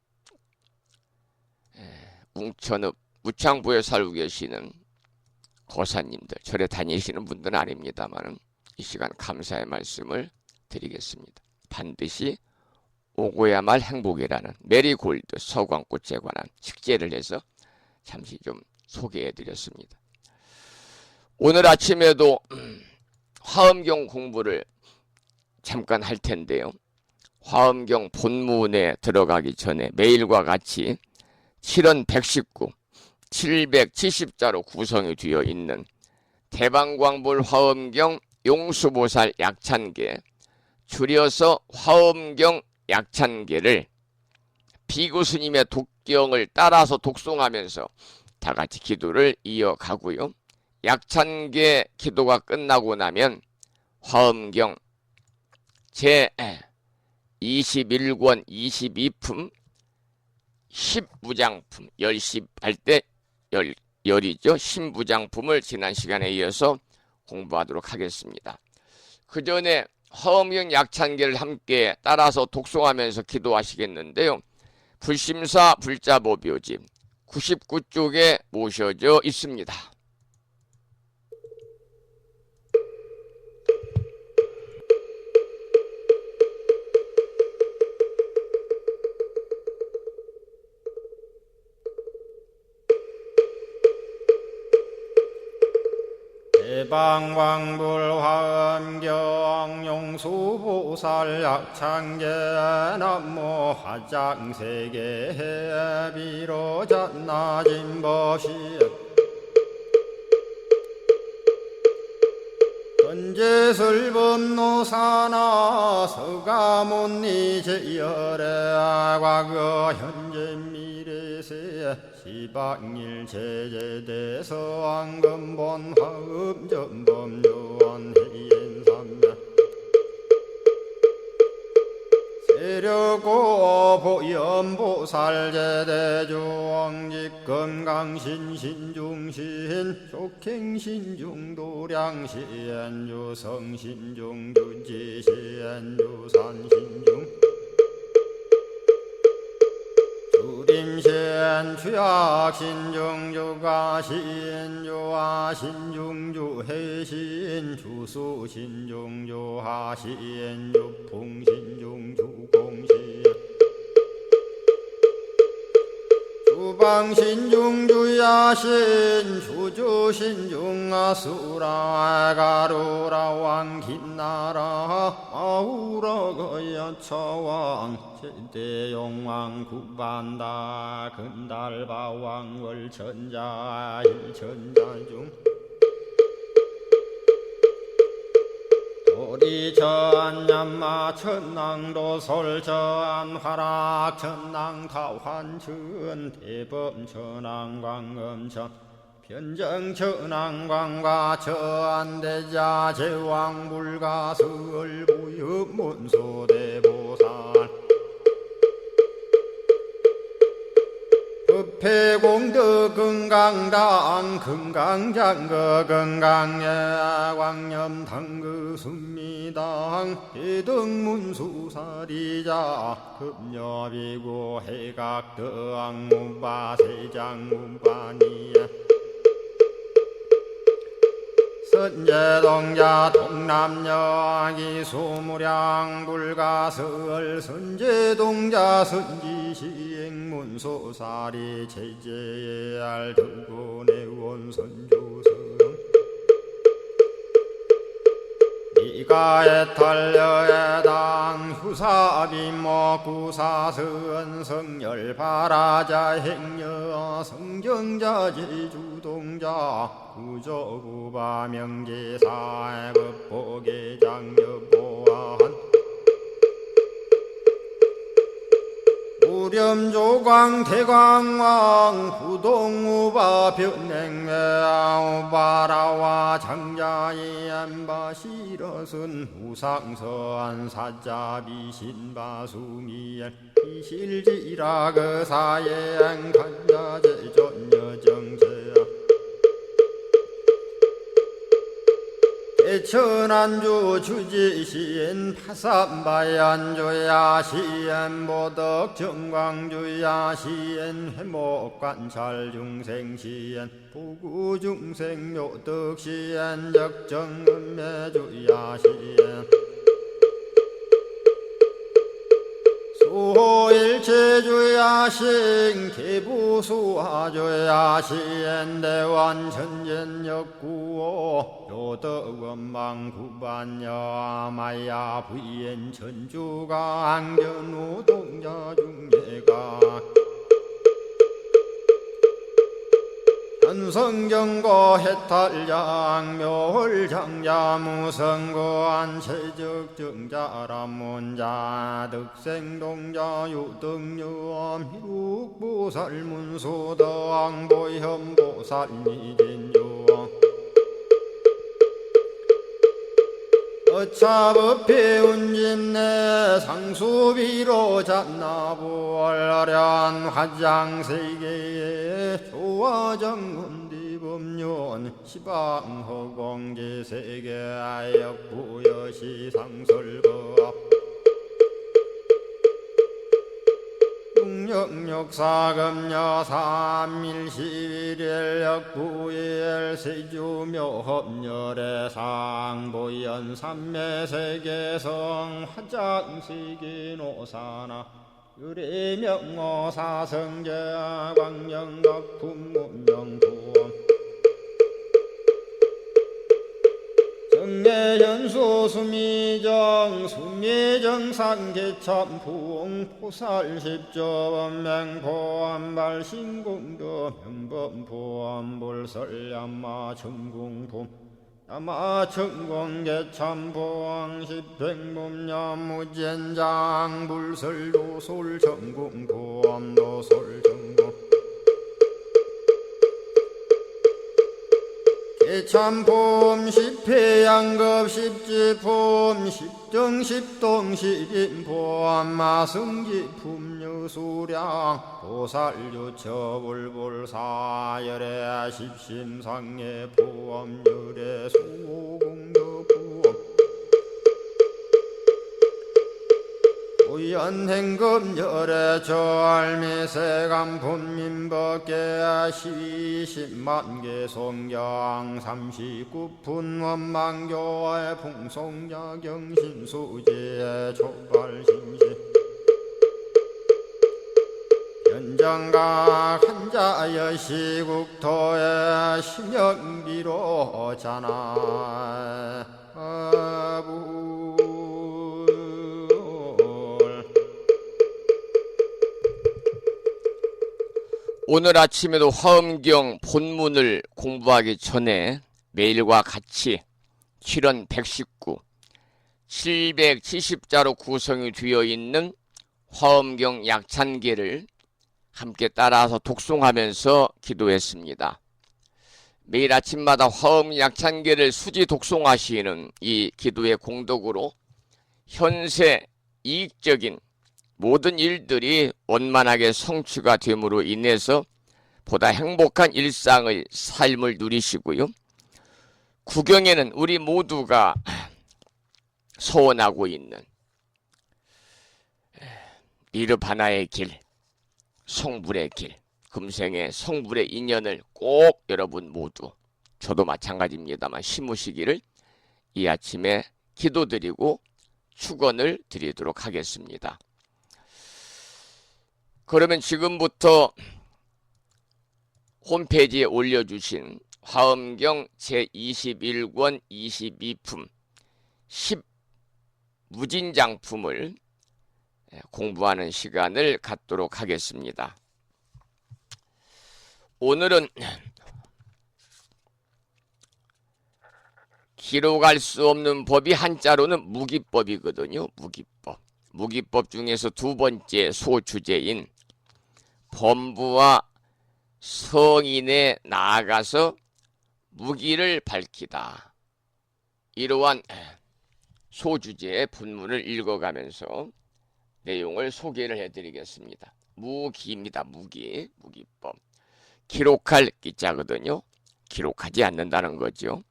웅천읍 무창부에 살고 계시는 거사님들, 절에 다니시는 분들은 아닙니다만 이 시간 감사의 말씀을 드리겠습니다. 반드시 오고야 말 행복이라는 메리골드 서광꽃에 관한 식재를 해서 잠시 좀 소개해 드렸습니다. 오늘 아침에도 화엄경 공부를 잠깐 할 텐데요. 화엄경 본문에 들어가기 전에 매일과 같이 7원 119, 770자로 구성이 되어 있는 대방광불 화엄경 용수보살 약찬계, 줄여서 화엄경 약찬계를 비구스님의 독경을 따라서 독송하면서 다 같이 기도를 이어가고요. 약찬계 기도가 끝나고 나면 화엄경 제 21권 22품 10부장품 10시 할 때 열이죠. 10부장품을 지난 시간에 이어서 공부하도록 하겠습니다. 그 전에 화엄경 약찬계를 함께 따라서 독송하면서 기도하시겠는데요. 불심사 불자보묘지 99쪽에 모셔져 있습니다. 대방왕불화엄경 용수보살 약창계 남모 화장세계 비로잣나진법시 헌재설법노사나 서가몬니 제열의 과거 현재 미래세 시방일 제제대서 왕금본 화음전범 요한해인삼매 세력고 보염보살 제대주왕직 건강신 신중신 족행신중 도량신 유성신중 유지신 유산신중 주림신 주약신중 주가신 주하신중 주해신 주수신중 주하신 주풍신중 주공신 주방신중 주야신 주주신중 아수라 가루라 왕긴나라 아우라 거야차왕 제대용왕 구반다 근달바왕 월천자 일천자중 도리천냠마 천낭도 솔천 화락 천낭 타환천 대범 천왕 광음천 변정 천왕광과 천대자 제왕 불가설 부엽 문소대보살 법회공덕 건강당 건강장거 건강예 광염당그 순미당 해등문수사리자 급여비고 해각덕 문바 세장 문바니야 선제동자 동남여 기수무량 불가설 선제동자 선지시행문소사리 제제알 두고내원 선주성 이가에탈려에당 후사비모 구사선 성열 바라자 행여 성정자 제주동자 구조구바 명제사 법보계장 여보한 우렴조광 대광왕 부동우바 변냉매우바라와 장자이 안바시러슨 우상서안 사자비 신바수미엘 이실지라 그사예 간자제존여정세야 대천안주 주지시인 파산바얀주야 시엔 보덕 정광주야 시엔 해목관찰 중생시엔 부구중생 요덕시엔 적정은매주야 시엔 수호일체주야신 개부수화주야신 대완천전역구호 요덕원망구반여 마야 부인 천주가 안견우 동자중예가 현성정거 해탈장 묘홀장자 무성거안 체적정자람문자 득생동자 유등유엄 희룩보살문소덕 보현보살미진유엄 어차법회 운집내 상수비로 잡나부얼련 화장세계에 조화정운디범yon 시방허공제세계 아역부여시 상설법 중력육사금여 3일 11일 역구일 세주묘합열의 상보연 삼매세계성 화장시기노사나 유리명호사성제 광명각품문명부엄 정례연수 수미정 수미정산개참풍 포살십조원맹포암발 신궁도 명범포암 볼설야마 천궁품 야마천궁개참포항 십행문야무젠장 불설도솔 천궁포암도솔천궁 개참품 십회양급 십지품 십정십동 십인포함 마승기품 유수량 보살유처불불사열의 십심상의 포함열의 소공덕부엄 오연행금열의 절미세간품민법계 시십만개 송경 39분 원망교의 풍송야경신수지의 촉발신시 연정각 한자여 시국토의 심영비로 자나 아부 오늘 아침에도 화엄경 본문을 공부하기 전에 매일과 같이 7원 119, 770자로 구성이 되어 있는 화엄경 약찬계를 함께 따라서 독송하면서 기도했습니다. 매일 아침마다 화엄 약찬계를 수지 독송하시는 이 기도의 공덕으로 현세 이익적인 모든 일들이 원만하게 성취가 됨으로 인해서 보다 행복한 일상의 삶을 누리시고요. 구경에는 우리 모두가 소원하고 있는 니르바나의 길, 성불의 길, 금생의 성불의 인연을 꼭 여러분 모두, 저도 마찬가지입니다만 심으시기를 이 아침에 기도드리고 축원을 드리도록 하겠습니다. 그러면 지금부터 홈페이지에 올려주신 화엄경 제21권 22품 10무진장품을 공부하는 시간을 갖도록 하겠습니다. 오늘은 기록할 수 없는 법이 한자로는 무기법이거든요. 무기법. 무기법 중에서 두 번째 소주제인 범부와 성인에 나아가서 무기를 밝히다. 이러한 소주제의 본문을 읽어가면서 내용을 소개를 해드리겠습니다. 무기입니다. 무기. 무기법. 기록할 기자거든요. 기록하지 않는다는 거죠.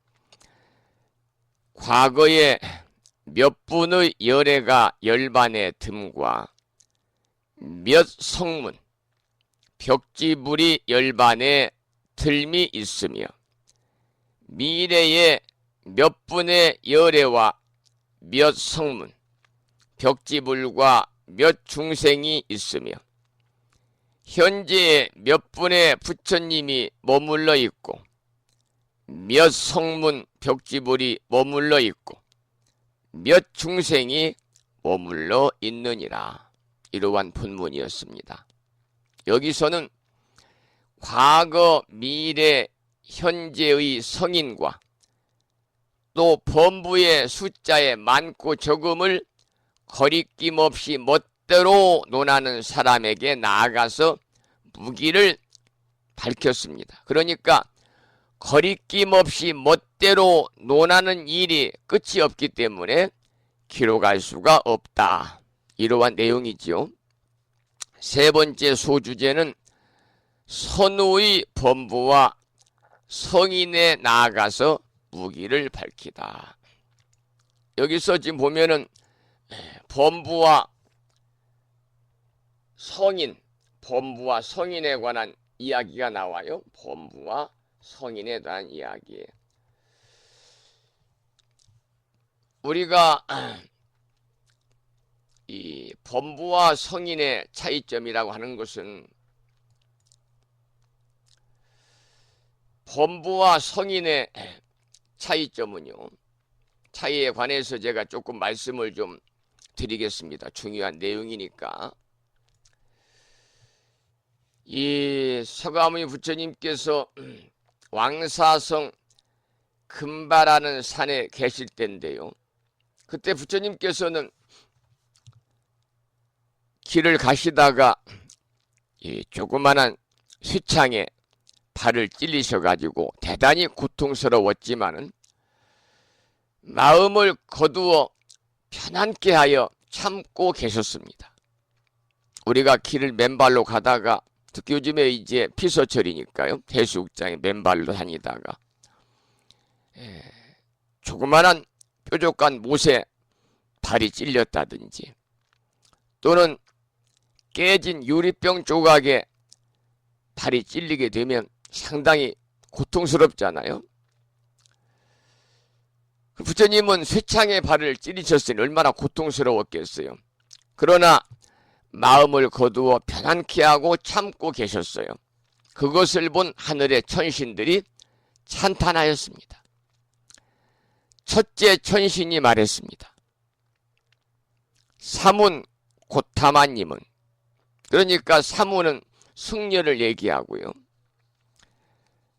과거에 몇 분의 열애가 열반의 듬과 몇 성문 벽지불이 열반의 들미 있으며 미래에 몇 분의 열애와 몇 성문 벽지불과 몇 중생이 있으며 현재에 몇 분의 부처님이 머물러 있고 몇 성문 벽지불이 머물러 있고 몇 중생이 머물러 있느니라. 이러한 본문이었습니다. 여기서는 과거, 미래, 현재의 성인과 또 범부의 숫자의 많고 적음을 거리낌 없이 멋대로 논하는 사람에게 나아가서 무기를 밝혔습니다. 그러니까 거리낌 없이 멋대로 논하는 일이 끝이 없기 때문에 기록할 수가 없다. 이러한 내용이지요. 세 번째 소주제는 선우의 범부와 성인에 나아가서 무기를 밝히다. 여기서 지금 보면은 범부와 성인, 범부와 성인에 관한 이야기가 나와요. 범부와 성인에 대한 이야기. 우리가 이 범부와 성인의 차이점이라고 하는 것은 범부와 성인의 차이점은요, 차이에 관해서 제가 조금 말씀을 좀 드리겠습니다. 중요한 내용이니까. 이 서가모니 부처님께서 왕사성 금바라는 산에 계실 때인데요, 그때 부처님께서는 길을 가시다가 이 조그만한 쇠창에 발을 찔리셔가지고 대단히 고통스러웠지만은 마음을 거두어 편안케 하여 참고 계셨습니다. 우리가 길을 맨발로 가다가 특히 요즘에 이제 피서철이니까요, 해수욕장에 맨발로 다니다가 조그만한 뾰족한 못에 발이 찔렸다든지 또는 깨진 유리병 조각에 발이 찔리게 되면 상당히 고통스럽잖아요. 부처님은 쇠창에 발을 찌르셨으니 얼마나 고통스러웠겠어요. 그러나 마음을 거두어 편안케 하고 참고 계셨어요. 그것을 본 하늘의 천신들이 찬탄하였습니다. 첫째 천신이 말했습니다. 사문 고타마님은, 그러니까 사문은 승려를 얘기하고요,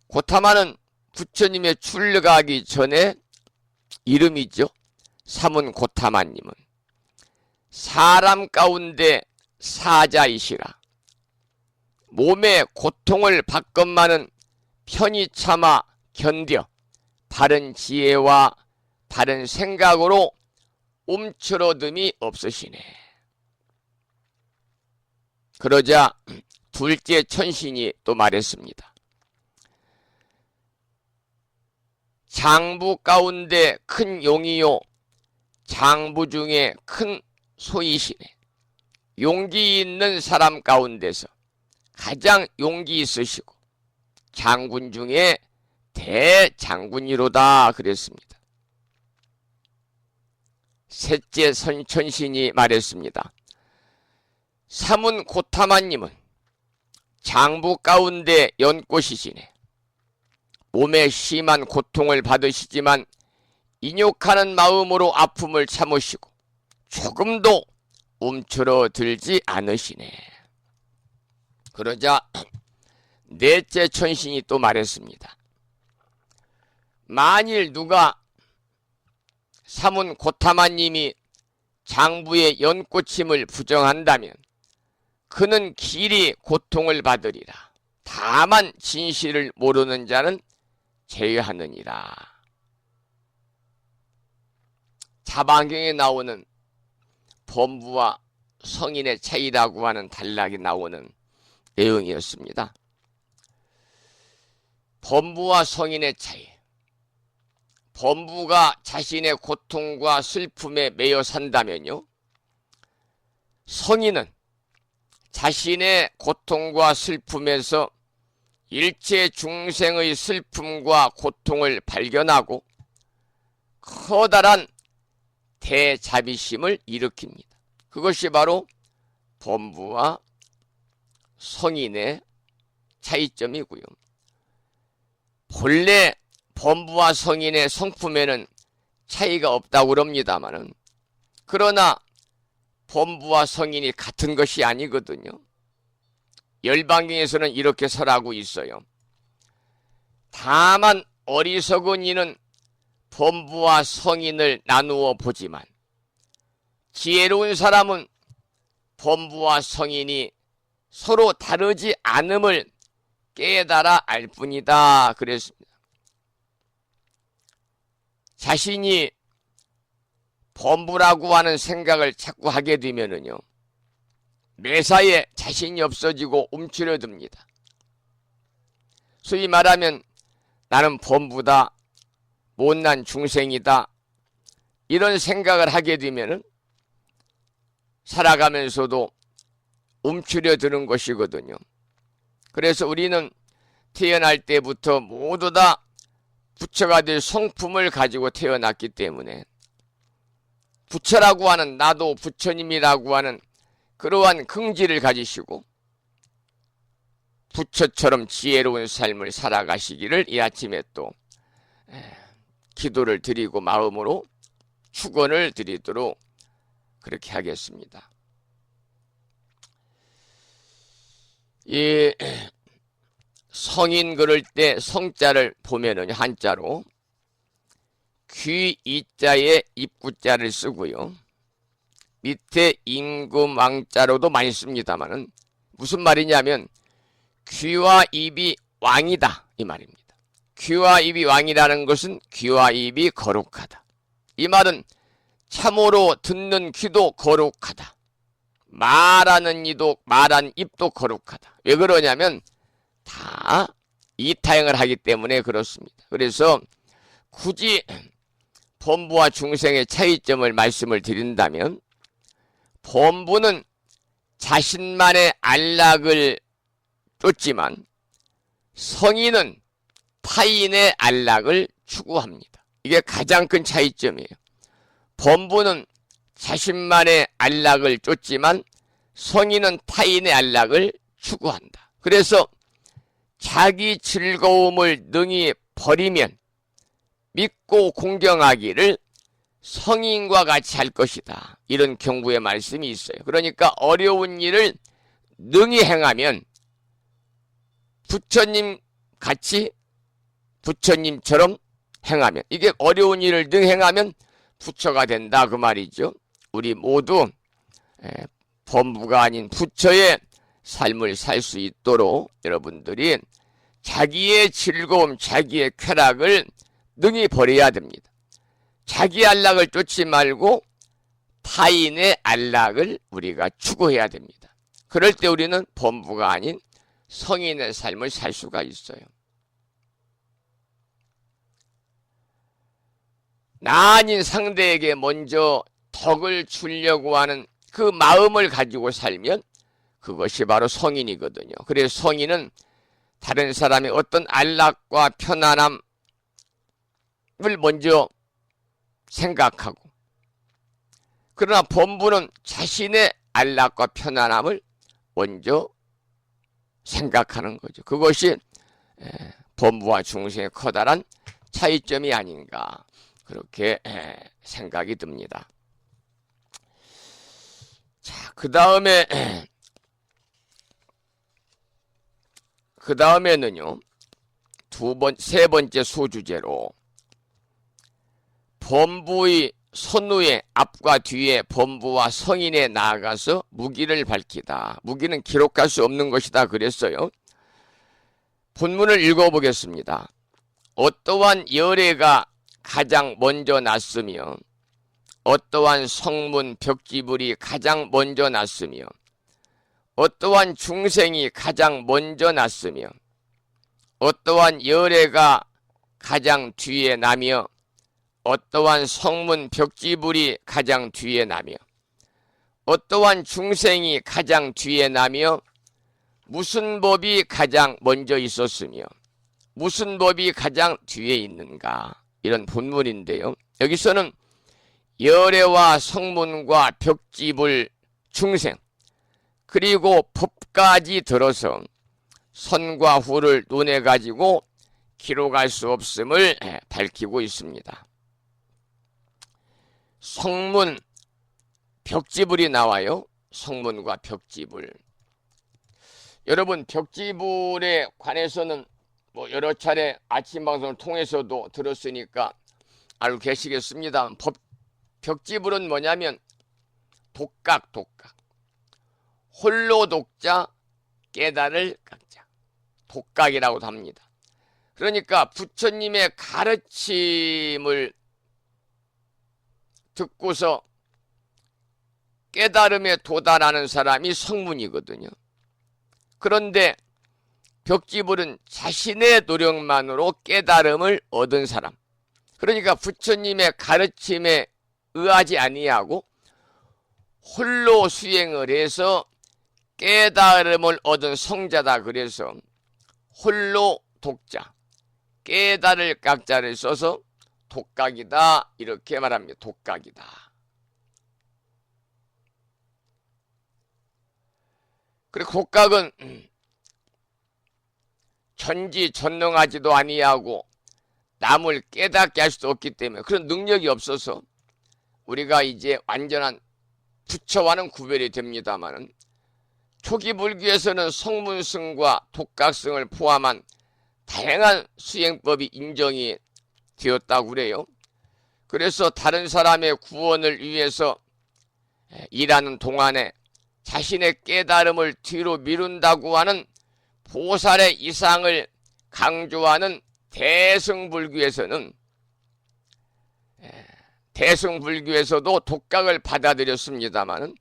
고타마는 부처님의 출가하기 전에 이름이죠. 사문 고타마님은 사람 가운데 사자이시라. 몸의 고통을 받건만은 편히 참아 견뎌 바른 지혜와 바른 생각으로 움츠러듦이 없으시네. 그러자 둘째 천신이 또 말했습니다. 장부 가운데 큰 용이요 장부 중에 큰 소이시네. 용기 있는 사람 가운데서 가장 용기 있으시고 장군 중에 대장군이로다 그랬습니다. 셋째 천신이 말했습니다. 사문 고타마님은 장부 가운데 연꽃이시네. 몸에 심한 고통을 받으시지만 인욕하는 마음으로 아픔을 참으시고 조금도 움츠러들지 않으시네. 그러자 넷째 천신이 또 말했습니다. 만일 누가 사문 고타마님이 장부의 연꽃임을 부정한다면 그는 길이 고통을 받으리라. 다만 진실을 모르는 자는 제외하느니라. 자방경에 나오는 범부와 성인의 차이라고 하는 단락이 나오는 내용이었습니다. 범부와 성인의 차이. 범부가 자신의 고통과 슬픔에 매여 산다면요, 성인은 자신의 고통과 슬픔에서 일체 중생의 슬픔과 고통을 발견하고 커다란 대자비심을 일으킵니다. 그것이 바로 범부와 성인의 차이점이고요. 본래 범부와 성인의 성품에는 차이가 없다고 그럽니다마는, 그러나 범부와 성인이 같은 것이 아니거든요. 열반경에서는 이렇게 설하고 있어요. 다만 어리석은 이는 범부와 성인을 나누어 보지만 지혜로운 사람은 범부와 성인이 서로 다르지 않음을 깨달아 알 뿐이다 그랬습니다. 자신이 범부라고 하는 생각을 자꾸 하게 되면은요, 매사에 자신이 없어지고 움츠러듭니다. 소위 말하면 나는 범부다, 못난 중생이다, 이런 생각을 하게 되면은 살아가면서도 움츠려 드는 것이거든요. 그래서 우리는 태어날 때부터 모두 다 부처가 될 성품을 가지고 태어났기 때문에 부처라고 하는, 나도 부처님이라고 하는 그러한 긍지를 가지시고 부처처럼 지혜로운 삶을 살아가시기를 이 아침에 또 기도를 드리고 마음으로 축원을 드리도록 그렇게 하겠습니다. 이 성인 그럴 때 성자를 보면은 한자로 귀 이자에 입구자를 쓰고요. 밑에 임금왕자로도 많이 씁니다만은 무슨 말이냐면 귀와 입이 왕이다 이 말입니다. 귀와 입이 왕이라는 것은 귀와 입이 거룩하다. 이 말은 참으로 듣는 귀도 거룩하다. 말하는 입도 거룩하다. 왜 그러냐면 다 이타행을 하기 때문에 그렇습니다. 그래서 굳이 범부와 중생의 차이점을 말씀을 드린다면 범부는 자신만의 안락을 쫓지만 성인은 타인의 안락을 추구합니다. 이게 가장 큰 차이점이에요. 범부는 자신만의 안락을 쫓지만 성인은 타인의 안락을 추구한다. 그래서 자기 즐거움을 능히 버리면 믿고 공경하기를 성인과 같이 할 것이다. 이런 경구의 말씀이 있어요. 그러니까 어려운 일을 능히 행하면 부처님 같이 부처님처럼 행하면, 이게 어려운 일을 능히 행하면 부처가 된다 그 말이죠. 우리 모두 범부가 아닌 부처의 삶을 살 수 있도록 여러분들이 자기의 즐거움, 자기의 쾌락을 능히 버려야 됩니다. 자기 안락을 쫓지 말고 타인의 안락을 우리가 추구해야 됩니다. 그럴 때 우리는 범부가 아닌 성인의 삶을 살 수가 있어요. 나 아닌 상대에게 먼저 덕을 주려고 하는 그 마음을 가지고 살면 그것이 바로 성인이거든요. 그래서 성인은 다른 사람의 어떤 안락과 편안함을 먼저 생각하고, 그러나 범부는 자신의 안락과 편안함을 먼저 생각하는 거죠. 그것이 범부와 중생의 커다란 차이점이 아닌가 그렇게 생각이 듭니다. 자, 그 다음에는요, 세 번째 소주제로 범부의 선후에 앞과 뒤에 범부와 성인에 나아가서 무기를 밝히다. 무기는 기록할 수 없는 것이다 그랬어요. 본문을 읽어보겠습니다. 어떠한 열애가 가장 먼저 났으며 어떠한 성문 벽지불이 가장 먼저 났으며 어떠한 중생이 가장 먼저 났으며 어떠한 열애가 가장 뒤에 나며 어떠한 성문 벽지불이 가장 뒤에 나며 어떠한 중생이 가장 뒤에 나며 무슨 법이 가장 먼저 있었으며 무슨 법이 가장 뒤에 있는가, 이런 본문인데요. 여기서는 열애와 성문과 벽지불 중생 그리고 법까지 들어서 선과 후를 논해 가지고 기록할 수 없음을 밝히고 있습니다. 성문, 벽지불이 나와요. 성문과 벽지불. 여러분, 벽지불에 관해서는 뭐 여러 차례 아침 방송을 통해서도 들었으니까 알고 계시겠습니다. 벽지불은 뭐냐면 독각. 홀로 독자, 깨달을 각자. 독각이라고도 합니다. 그러니까 부처님의 가르침을 듣고서 깨달음에 도달하는 사람이 성문이거든요. 그런데 벽지불은 자신의 노력만으로 깨달음을 얻은 사람, 그러니까 부처님의 가르침에 의하지 아니하고 홀로 수행을 해서 깨달음을 얻은 성자다. 그래서 홀로 독자, 깨달을 각자를 써서 독각이다 이렇게 말합니다. 독각이다. 그리고 독각은 전지전능하지도 아니하고 남을 깨닫게 할 수도 없기 때문에 그런 능력이 없어서 우리가 이제 완전한 부처와는 구별이 됩니다마는 초기 불교에서는 성문승과 독각승을 포함한 다양한 수행법이 인정이 되었다고 그래요. 그래서 다른 사람의 구원을 위해서 일하는 동안에 자신의 깨달음을 뒤로 미룬다고 하는 보살의 이상을 강조하는 대승불교에서도 독각을 받아들였습니다마는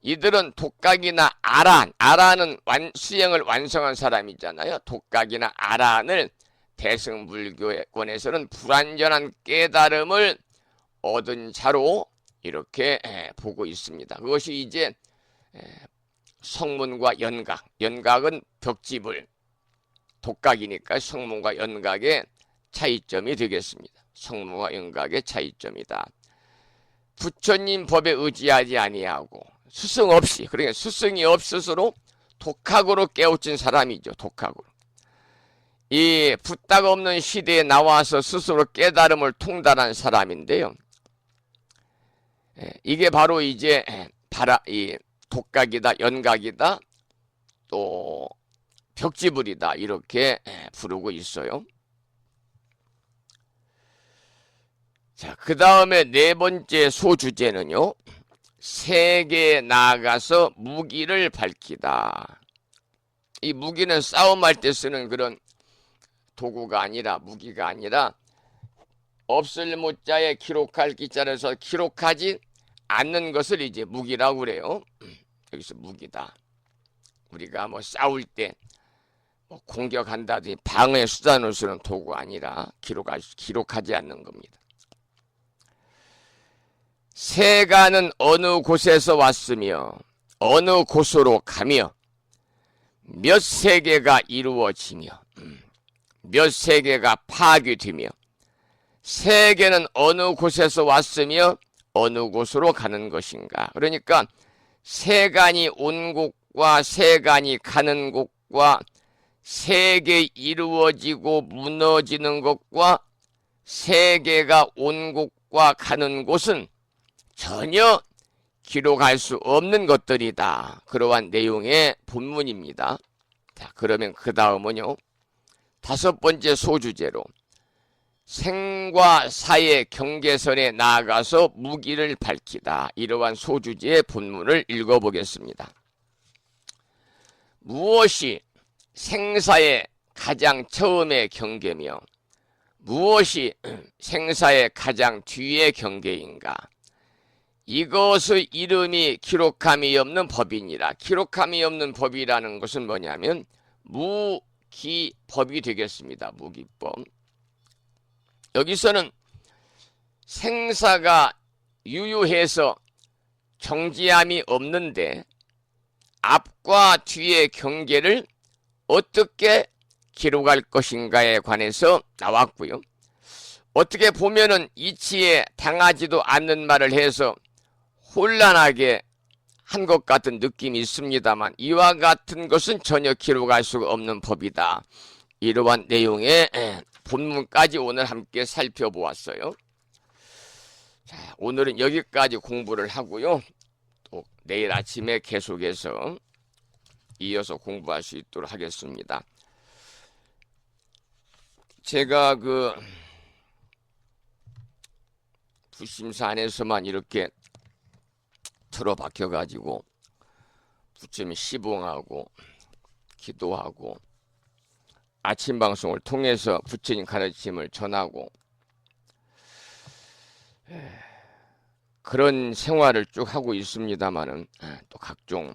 이들은 독각이나 아란은 수행을 완성한 사람이잖아요. 독각이나 아란을 대승불교권에서는 불완전한 깨달음을 얻은 자로 이렇게 보고 있습니다. 그것이 이제 성문과 연각은 벽지불, 독각이니까 성문과 연각의 차이점이 되겠습니다. 성문과 연각의 차이점이다. 부처님 법에 의지하지 아니하고 스승 없이, 그러니까 스승이 없으므로 독학으로 깨우친 사람이죠. 독학으로. 이 부탁 없는 시대에 나와서 스스로 깨달음을 통달한 사람인데요. 이게 바로 이제 이 독각이다, 연각이다, 또 벽지불이다 이렇게 부르고 있어요. 자, 그 다음에 네 번째 소주제는요. 세계에 나아가서 무기를 밝히다. 이 무기는 싸움할 때 쓰는 그런 도구가 아니라, 무기가 아니라 없을 무자에 기록할 기자를 해서 기록하지 않는 것을 이제 무기라고 그래요. 여기서 무기다. 우리가 뭐 싸울 때 공격한다든지 방어의 수단으로 쓰는 도구가 아니라 기록하지 않는 겁니다. 세간은 어느 곳에서 왔으며 어느 곳으로 가며 몇 세계가 이루어지며 몇 세계가 파괴되며 세계는 어느 곳에서 왔으며 어느 곳으로 가는 것인가. 그러니까 세간이 온 곳과 세간이 가는 곳과 세계 이루어지고 무너지는 것과 세계가 온 곳과 가는 곳은 전혀 기록할 수 없는 것들이다. 그러한 내용의 본문입니다. 자, 그러면 그 다음은요. 다섯 번째 소주제로 생과 사의 경계선에 나아가서 무기를 밝히다. 이러한 소주제의 본문을 읽어보겠습니다. 무엇이 생사의 가장 처음의 경계며 무엇이 생사의 가장 뒤의 경계인가? 이것의 이름이 기록함이 없는 법이니라. 기록함이 없는 법이라는 것은 뭐냐면 무기법이 되겠습니다. 무기법. 여기서는 생사가 유유해서 정지함이 없는데 앞과 뒤의 경계를 어떻게 기록할 것인가에 관해서 나왔고요. 어떻게 보면은 이치에 당하지도 않는 말을 해서 혼란하게 한 것 같은 느낌이 있습니다만 이와 같은 것은 전혀 기록할 수가 없는 법이다. 이러한 내용의 본문까지 오늘 함께 살펴보았어요. 자, 오늘은 여기까지 공부를 하고요. 또 내일 아침에 계속해서 이어서 공부할 수 있도록 하겠습니다. 제가 그 부심사 안에서만 이렇게 틀어박혀가지고 부처님 시봉하고 기도하고 아침 방송을 통해서 부처님 가르침을 전하고 그런 생활을 쭉 하고 있습니다만은 또 각종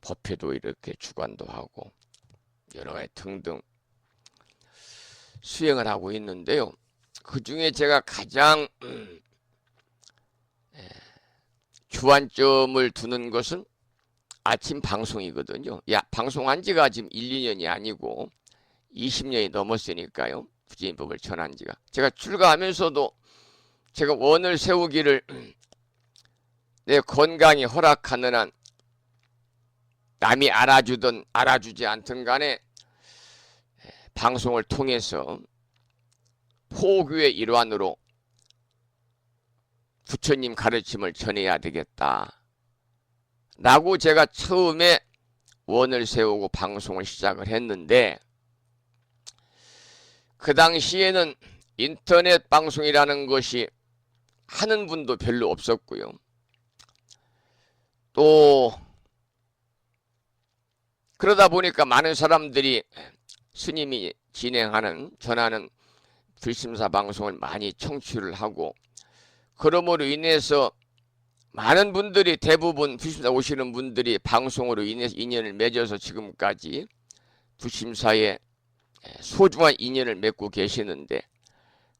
법회도 이렇게 주관도 하고 여러 가지 등등 수행을 하고 있는데요. 그 중에 제가 가장 주안점을 두는 것은 아침 방송이거든요. 야, 방송한 지가 지금 1, 2년이 아니고 20년이 넘었으니까요. 부처님법을 전한 지가. 제가 출가하면서도 제가 원을 세우기를 내 건강이 허락하는 한 남이 알아주든 알아주지 않든 간에 방송을 통해서 포교의 일환으로 부처님 가르침을 전해야 되겠다 라고 제가 처음에 원을 세우고 방송을 시작을 했는데, 그 당시에는 인터넷 방송이라는 것이 하는 분도 별로 없었고요. 또 그러다 보니까 많은 사람들이 스님이 진행하는 전하는 불심사 방송을 많이 청취를 하고, 그러므로 인해서 많은 분들이 대부분 불심사 오시는 분들이 방송으로 인해서 인연을 맺어서 지금까지 불심사에 소중한 인연을 맺고 계시는데,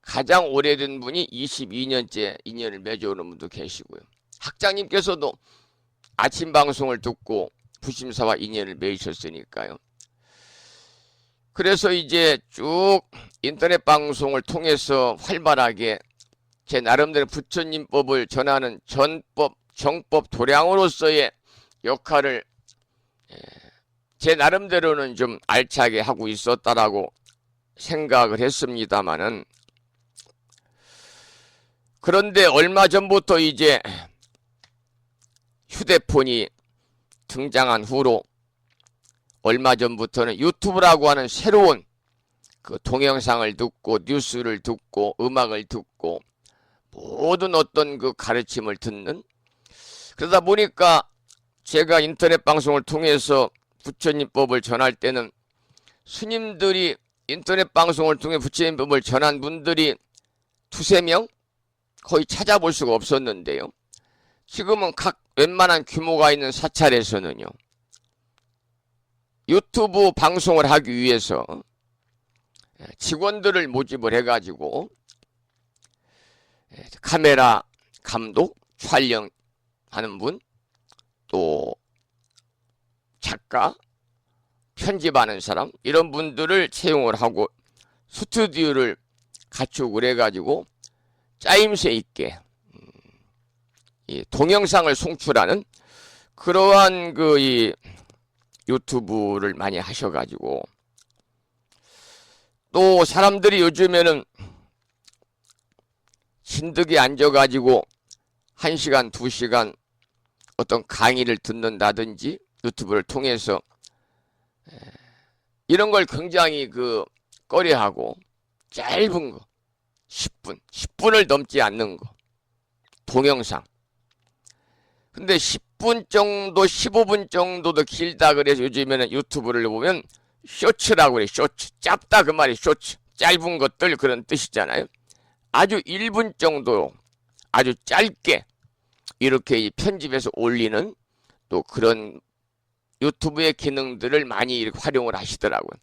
가장 오래된 분이 22년째 인연을 맺어오는 분도 계시고요. 학장님께서도 아침 방송을 듣고 불심사와 인연을 맺으셨으니까요. 그래서 이제 쭉 인터넷 방송을 통해서 활발하게 제 나름대로 부처님법을 전하는 전법, 정법, 도량으로서의 역할을 제 나름대로는 좀 알차게 하고 있었다라고 생각을 했습니다마는, 그런데 얼마 전부터 이제 휴대폰이 등장한 후로 얼마 전부터는 유튜브라고 하는 새로운 그 동영상을 듣고 뉴스를 듣고 음악을 듣고 모든 어떤 그 가르침을 듣는, 그러다 보니까 제가 인터넷 방송을 통해서 부처님법을 전할 때는 스님들이 인터넷 방송을 통해 부처님법을 전한 분들이 두세 명 거의 찾아볼 수가 없었는데요. 지금은 각 웬만한 규모가 있는 사찰에서는요, 유튜브 방송을 하기 위해서 직원들을 모집을 해가지고 카메라 감독, 촬영하는 분, 또 작가, 편집하는 사람, 이런 분들을 채용을 하고 스튜디오를 갖추고 해가지고 짜임새 있게 이 동영상을 송출하는 그러한 그 이 유튜브를 많이 하셔가지고, 또 사람들이 요즘에는 진득이 앉아가지고 1시간, 2시간 어떤 강의를 듣는다든지 유튜브를 통해서 이런 걸 굉장히 그 꺼려하고, 짧은 거 10분을 넘지 않는 거 동영상. 근데 10분 정도, 15분 정도도 길다 그래서 요즘에는 유튜브를 보면 쇼츠라고 그래. 쇼츠. 짧다 그 말이 쇼츠. 짧은 것들 그런 뜻이잖아요. 아주 1분 정도 아주 짧게 이렇게 편집해서 올리는 또 그런 유튜브의 기능들을 많이 이렇게 활용을 하시더라고요.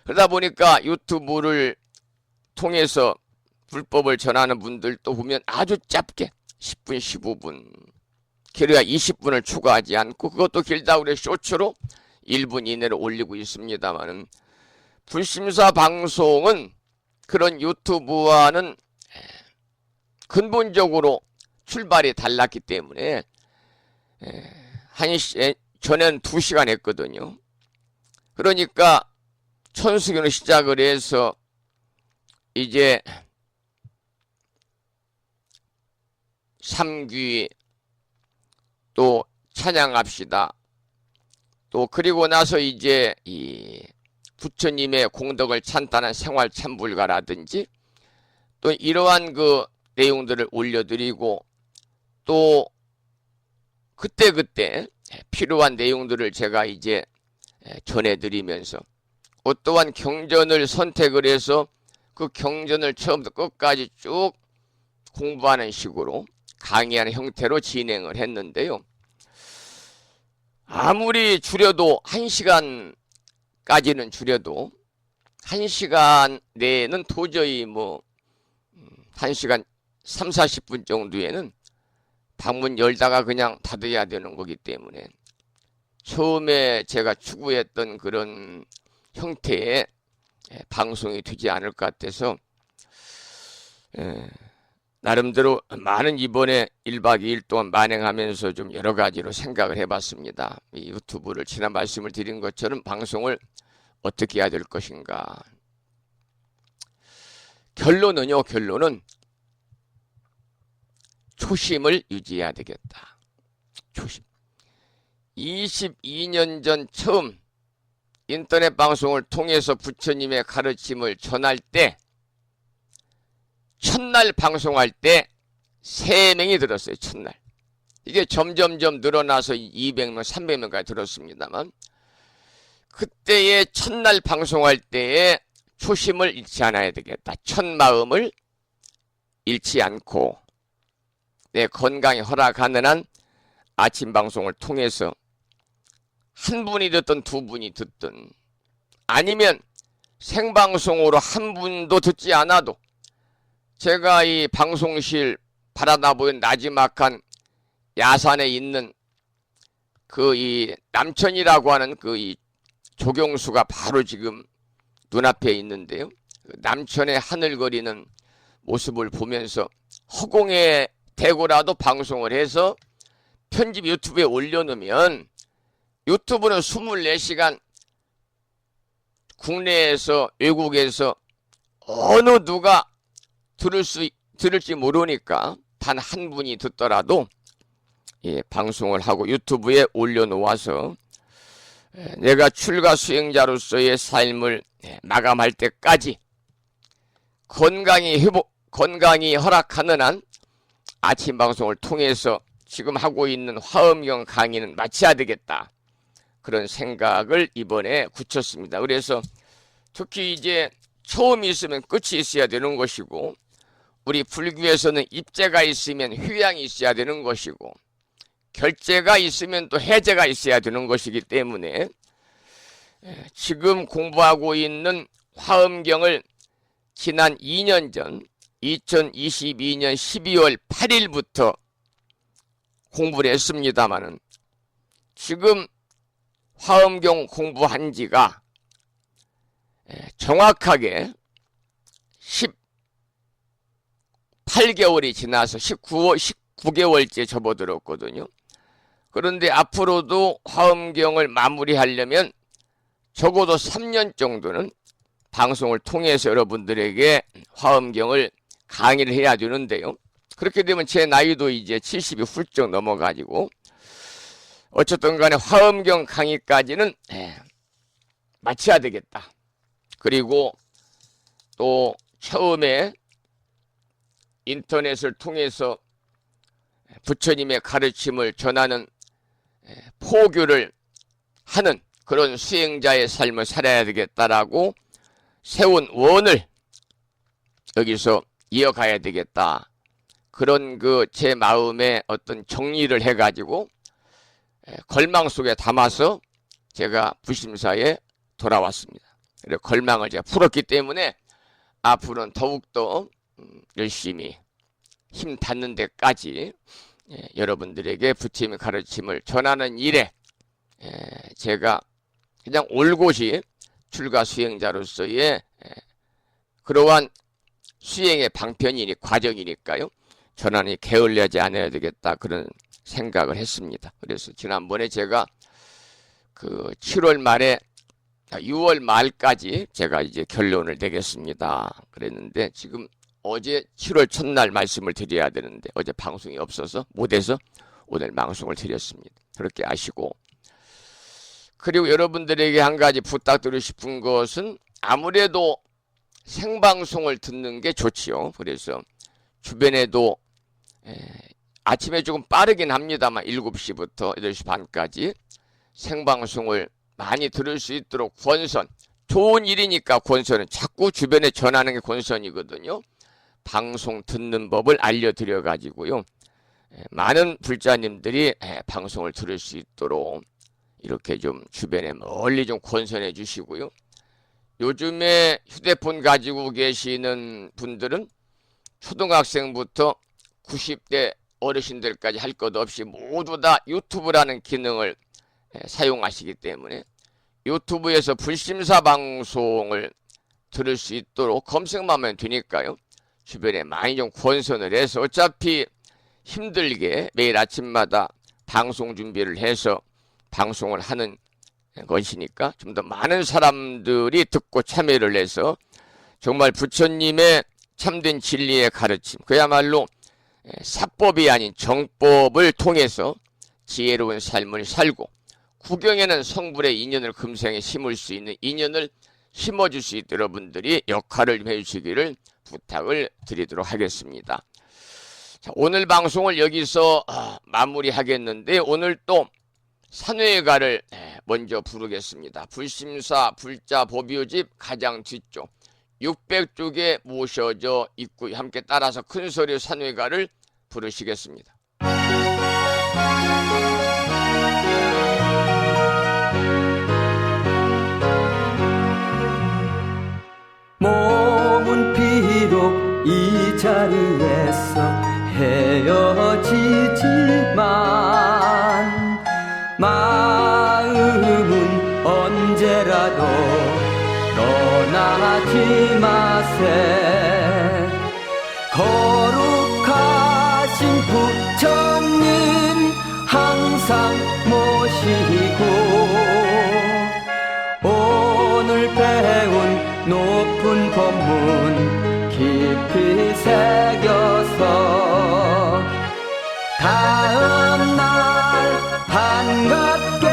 그러다 보니까 유튜브를 통해서 불법을 전하는 분들도 보면 아주 짧게 10분, 15분, 길어야 20분을 추가하지 않고, 그것도 길다 그래 쇼츠로 1분 이내로 올리고 있습니다만은, 불심사 방송은 그런 유튜브와는 근본적으로 출발이 달랐기 때문에 전에는 2시간 했거든요. 그러니까 천수교는 시작을 해서 이제 3귀 또 찬양합시다. 또 그리고 나서 이제 이 부처님의 공덕을 찬탄한 생활 참불가라든지 또 이러한 그 내용들을 올려드리고, 또 그때그때 필요한 내용들을 제가 이제 전해드리면서 어떠한 경전을 선택을 해서 그 경전을 처음부터 끝까지 쭉 공부하는 식으로 강의하는 형태로 진행을 했는데요. 아무리 줄여도 1시간까지는 줄여도 1시간 내에는 도저히 뭐 1시간 3, 40분 정도에는 방문 열다가 그냥 닫아야 되는 거기 때문에 처음에 제가 추구했던 그런 형태의 방송이 되지 않을 것 같아서 나름대로 많은 이번에 1박 2일 동안 만행하면서 좀 여러 가지로 생각을 해봤습니다. 이 유튜브를 지난 말씀을 드린 것처럼 방송을 어떻게 해야 될 것인가. 결론은요, 결론은 초심을 유지해야 되겠다. 초심. 22년 전 처음 인터넷 방송을 통해서 부처님의 가르침을 전할 때 첫날 방송할 때 3명이 들었어요. 첫날. 이게 점점점 늘어나서 200명, 300명까지 들었습니다만 그때의 첫날 방송할 때에 초심을 잃지 않아야 되겠다. 첫 마음을 잃지 않고 내 건강이 허락하는 한 아침 방송을 통해서 한 분이 듣든 두 분이 듣든 아니면 생방송으로 한 분도 듣지 않아도 제가 이 방송실 바라다 보인 나지막한 야산에 있는 그 이 남천이라고 하는 그 이 조경수가 바로 지금 눈앞에 있는데요. 남천의 하늘거리는 모습을 보면서 허공에 대고라도 방송을 해서 편집 유튜브에 올려놓으면 유튜브는 24시간 국내에서 외국에서 어느 누가 들을지 모르니까 단 한 분이 듣더라도 방송을 하고 유튜브에 올려놓아서 내가 출가 수행자로서의 삶을 마감할 때까지 건강이 허락하는 한 아침 방송을 통해서 지금 하고 있는 화엄경 강의는 마쳐야 되겠다. 그런 생각을 이번에 굳혔습니다. 그래서 특히 이제 처음이 있으면 끝이 있어야 되는 것이고 우리 불교에서는 입제가 있으면 휴양이 있어야 되는 것이고 결제가 있으면 또 해제가 있어야 되는 것이기 때문에 지금 공부하고 있는 화엄경을 지난 2년 전 2022년 12월 8일부터 공부를 했습니다마는 지금 화엄경 공부한 지가 정확하게 18개월이 지나서 19개월째 접어들었거든요. 그런데 앞으로도 화엄경을 마무리하려면 적어도 3년 정도는 방송을 통해서 여러분들에게 화엄경을 강의를 해야 되는데요. 그렇게 되면 제 나이도 이제 70이 훌쩍 넘어가지고 어쨌든 간에 화엄경 강의까지는 마쳐야 되겠다. 그리고 또 처음에 인터넷을 통해서 부처님의 가르침을 전하는 포교를 하는 그런 수행자의 삶을 살아야 되겠다라고 세운 원을 여기서 이어가야 되겠다. 그런 그 제 마음의 어떤 정리를 해가지고 걸망 속에 담아서 제가 부심사에 돌아왔습니다. 그래서 걸망을 제가 풀었기 때문에 앞으로는 더욱더 열심히 힘 닿는 데까지 여러분들에게 부처님의 가르침을 전하는 일에 제가 그냥 올곧이 출가 수행자로서의 그러한 수행의 방편이니 과정이니까요. 전하니 게을리하지 않아야 되겠다 그런 생각을 했습니다. 그래서 지난번에 제가 그 7월 말에 6월 말까지 제가 이제 결론을 내겠습니다. 그랬는데 지금 어제 7월 첫날 말씀을 드려야 되는데 어제 방송이 없어서 못해서 오늘 방송을 드렸습니다. 그렇게 아시고 그리고 여러분들에게 한 가지 부탁드리고 싶은 것은 아무래도 생방송을 듣는 게 좋지요. 그래서 주변에도 아침에 조금 빠르긴 합니다만 7시부터 8시 반까지 생방송을 많이 들을 수 있도록 권선, 좋은 일이니까 권선은 자꾸 주변에 전하는 게 권선이거든요. 방송 듣는 법을 알려드려 가지고요. 많은 불자님들이 방송을 들을 수 있도록 이렇게 좀 주변에 멀리 좀 권선해 주시고요. 요즘에 휴대폰 가지고 계시는 분들은 초등학생부터 90대 어르신들까지 할 것 없이 모두 다 유튜브라는 기능을 사용하시기 때문에 유튜브에서 불심사 방송을 들을 수 있도록 검색만 하면 되니까요. 주변에 많이 좀 권선을 해서 어차피 힘들게 매일 아침마다 방송 준비를 해서 방송을 하는 것이니까 좀 더 많은 사람들이 듣고 참여를 해서 정말 부처님의 참된 진리의 가르침, 그야말로 사법이 아닌 정법을 통해서 지혜로운 삶을 살고 구경에는 성불의 인연을 금생에 심을 수 있는 인연을 심어줄 수 있도록 여러분들이 역할을 해주시기를 부탁을 드리도록 하겠습니다. 자, 오늘 방송을 여기서 마무리하겠는데 오늘 또 산회가를 먼저 부르겠습니다. 불심사 불자 법요집 가장 뒤쪽 600쪽에 모셔져 있고 함께 따라서 큰 소리 산회가를 부르시겠습니다. 몸은 비록 이 자리에서 헤어지지만 마음은 언제라도 떠나지 마세. 거룩하신 부처님 항상 모시고 오늘 배운 높은 법문 깊이 새겨서 다음날 반갑게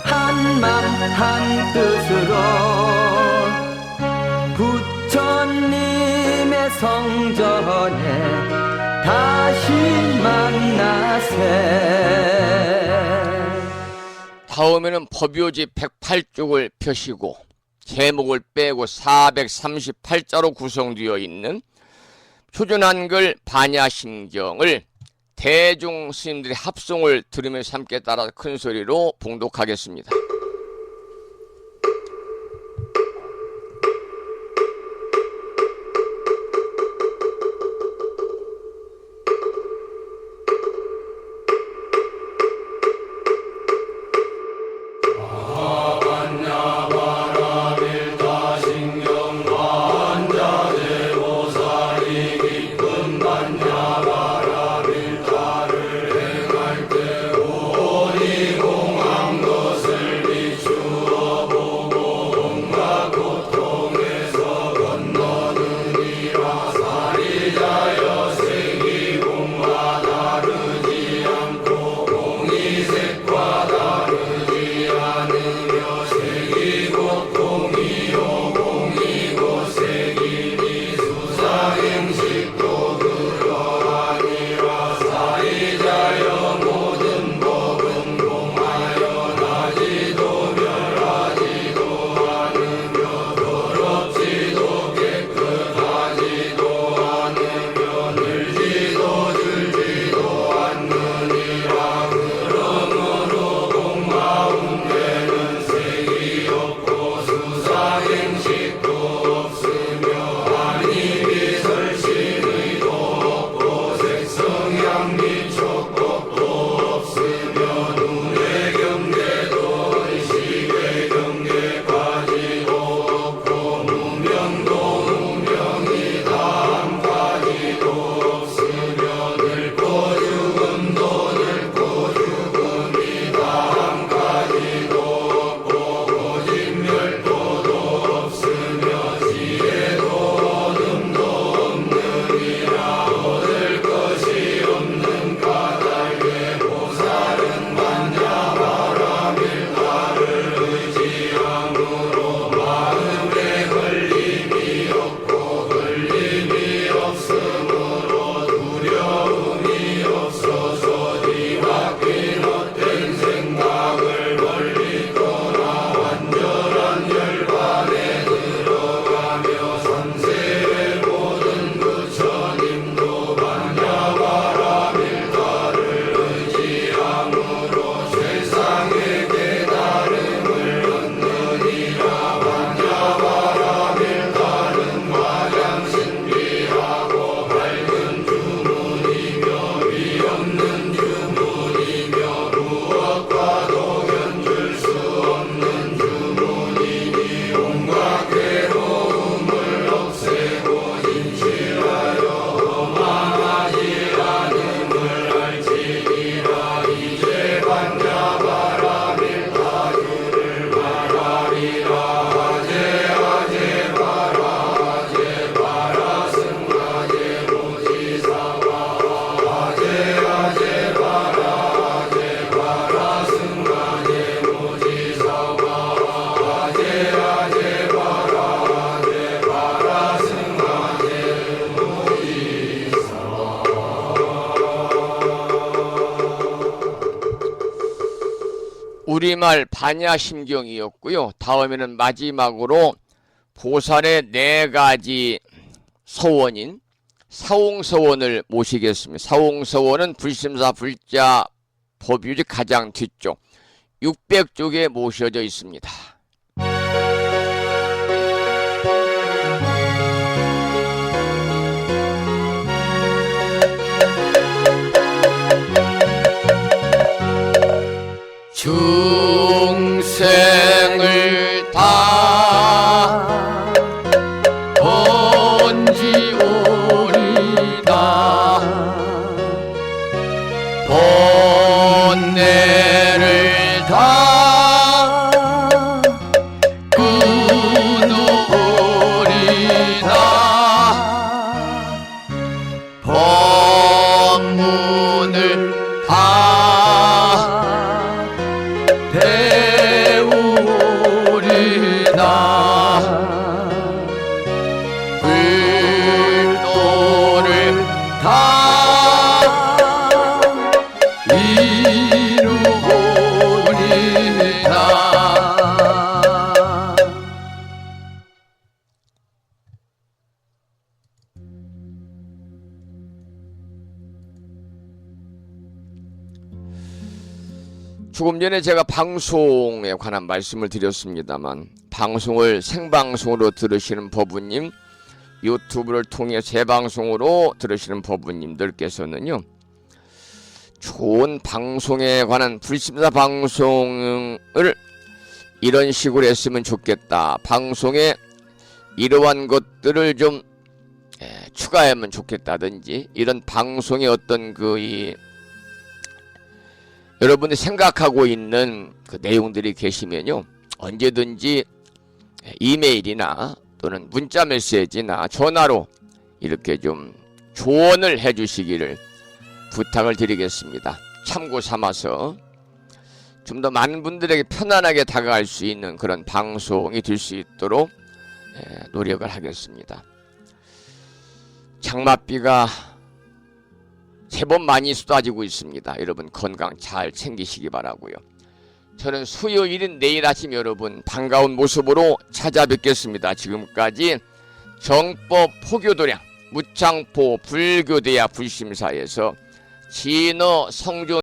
한맘 한뜻으로 부처님의 성전에 다시 만나세. 다음에는 법요지 108쪽을 펴시고 제목을 빼고 438자로 구성되어 있는 표준한글 반야심경을 대중 스님들의 합송을 들으면서 함께 따라 큰 소리로 봉독하겠습니다. 우리말 반야심경이었고요. 다음에는 마지막으로 보살의 4가지 서원인 사홍서원을 모시겠습니다. 사홍서원은 불심사 불자 법유지 가장 뒤쪽 600쪽에 모셔져 있습니다. 중생을 다 번지오리다 번뇌를 다 끊어오리다 법문을 다 배우리다 불도를 다 이루리다. 조금 전에 제가 방송에 관한 말씀을 드렸습니다만 방송을 생방송으로 들으시는 법우님, 유튜브를 통해 재방송으로 들으시는 법우님들께서는요, 좋은 방송에 관한 불심사 방송을 이런 식으로 했으면 좋겠다, 방송에 이러한 것들을 좀 추가하면 좋겠다든지, 이런 방송의 어떤 여러분이 생각하고 있는 그 내용들이 계시면요, 언제든지 이메일이나 또는 문자 메시지나 전화로 이렇게 좀 조언을 해 주시기를 부탁을 드리겠습니다. 참고 삼아서 좀 더 많은 분들에게 편안하게 다가갈 수 있는 그런 방송이 될 수 있도록 노력을 하겠습니다. 장맛비가 제법 많이 쏟아지고 있습니다. 여러분 건강 잘 챙기시기 바라고요. 저는 수요일인 내일 아침 여러분 반가운 모습으로 찾아뵙겠습니다. 지금까지 정법 포교도량 무창포 불교대야 불심사에서 진어 성조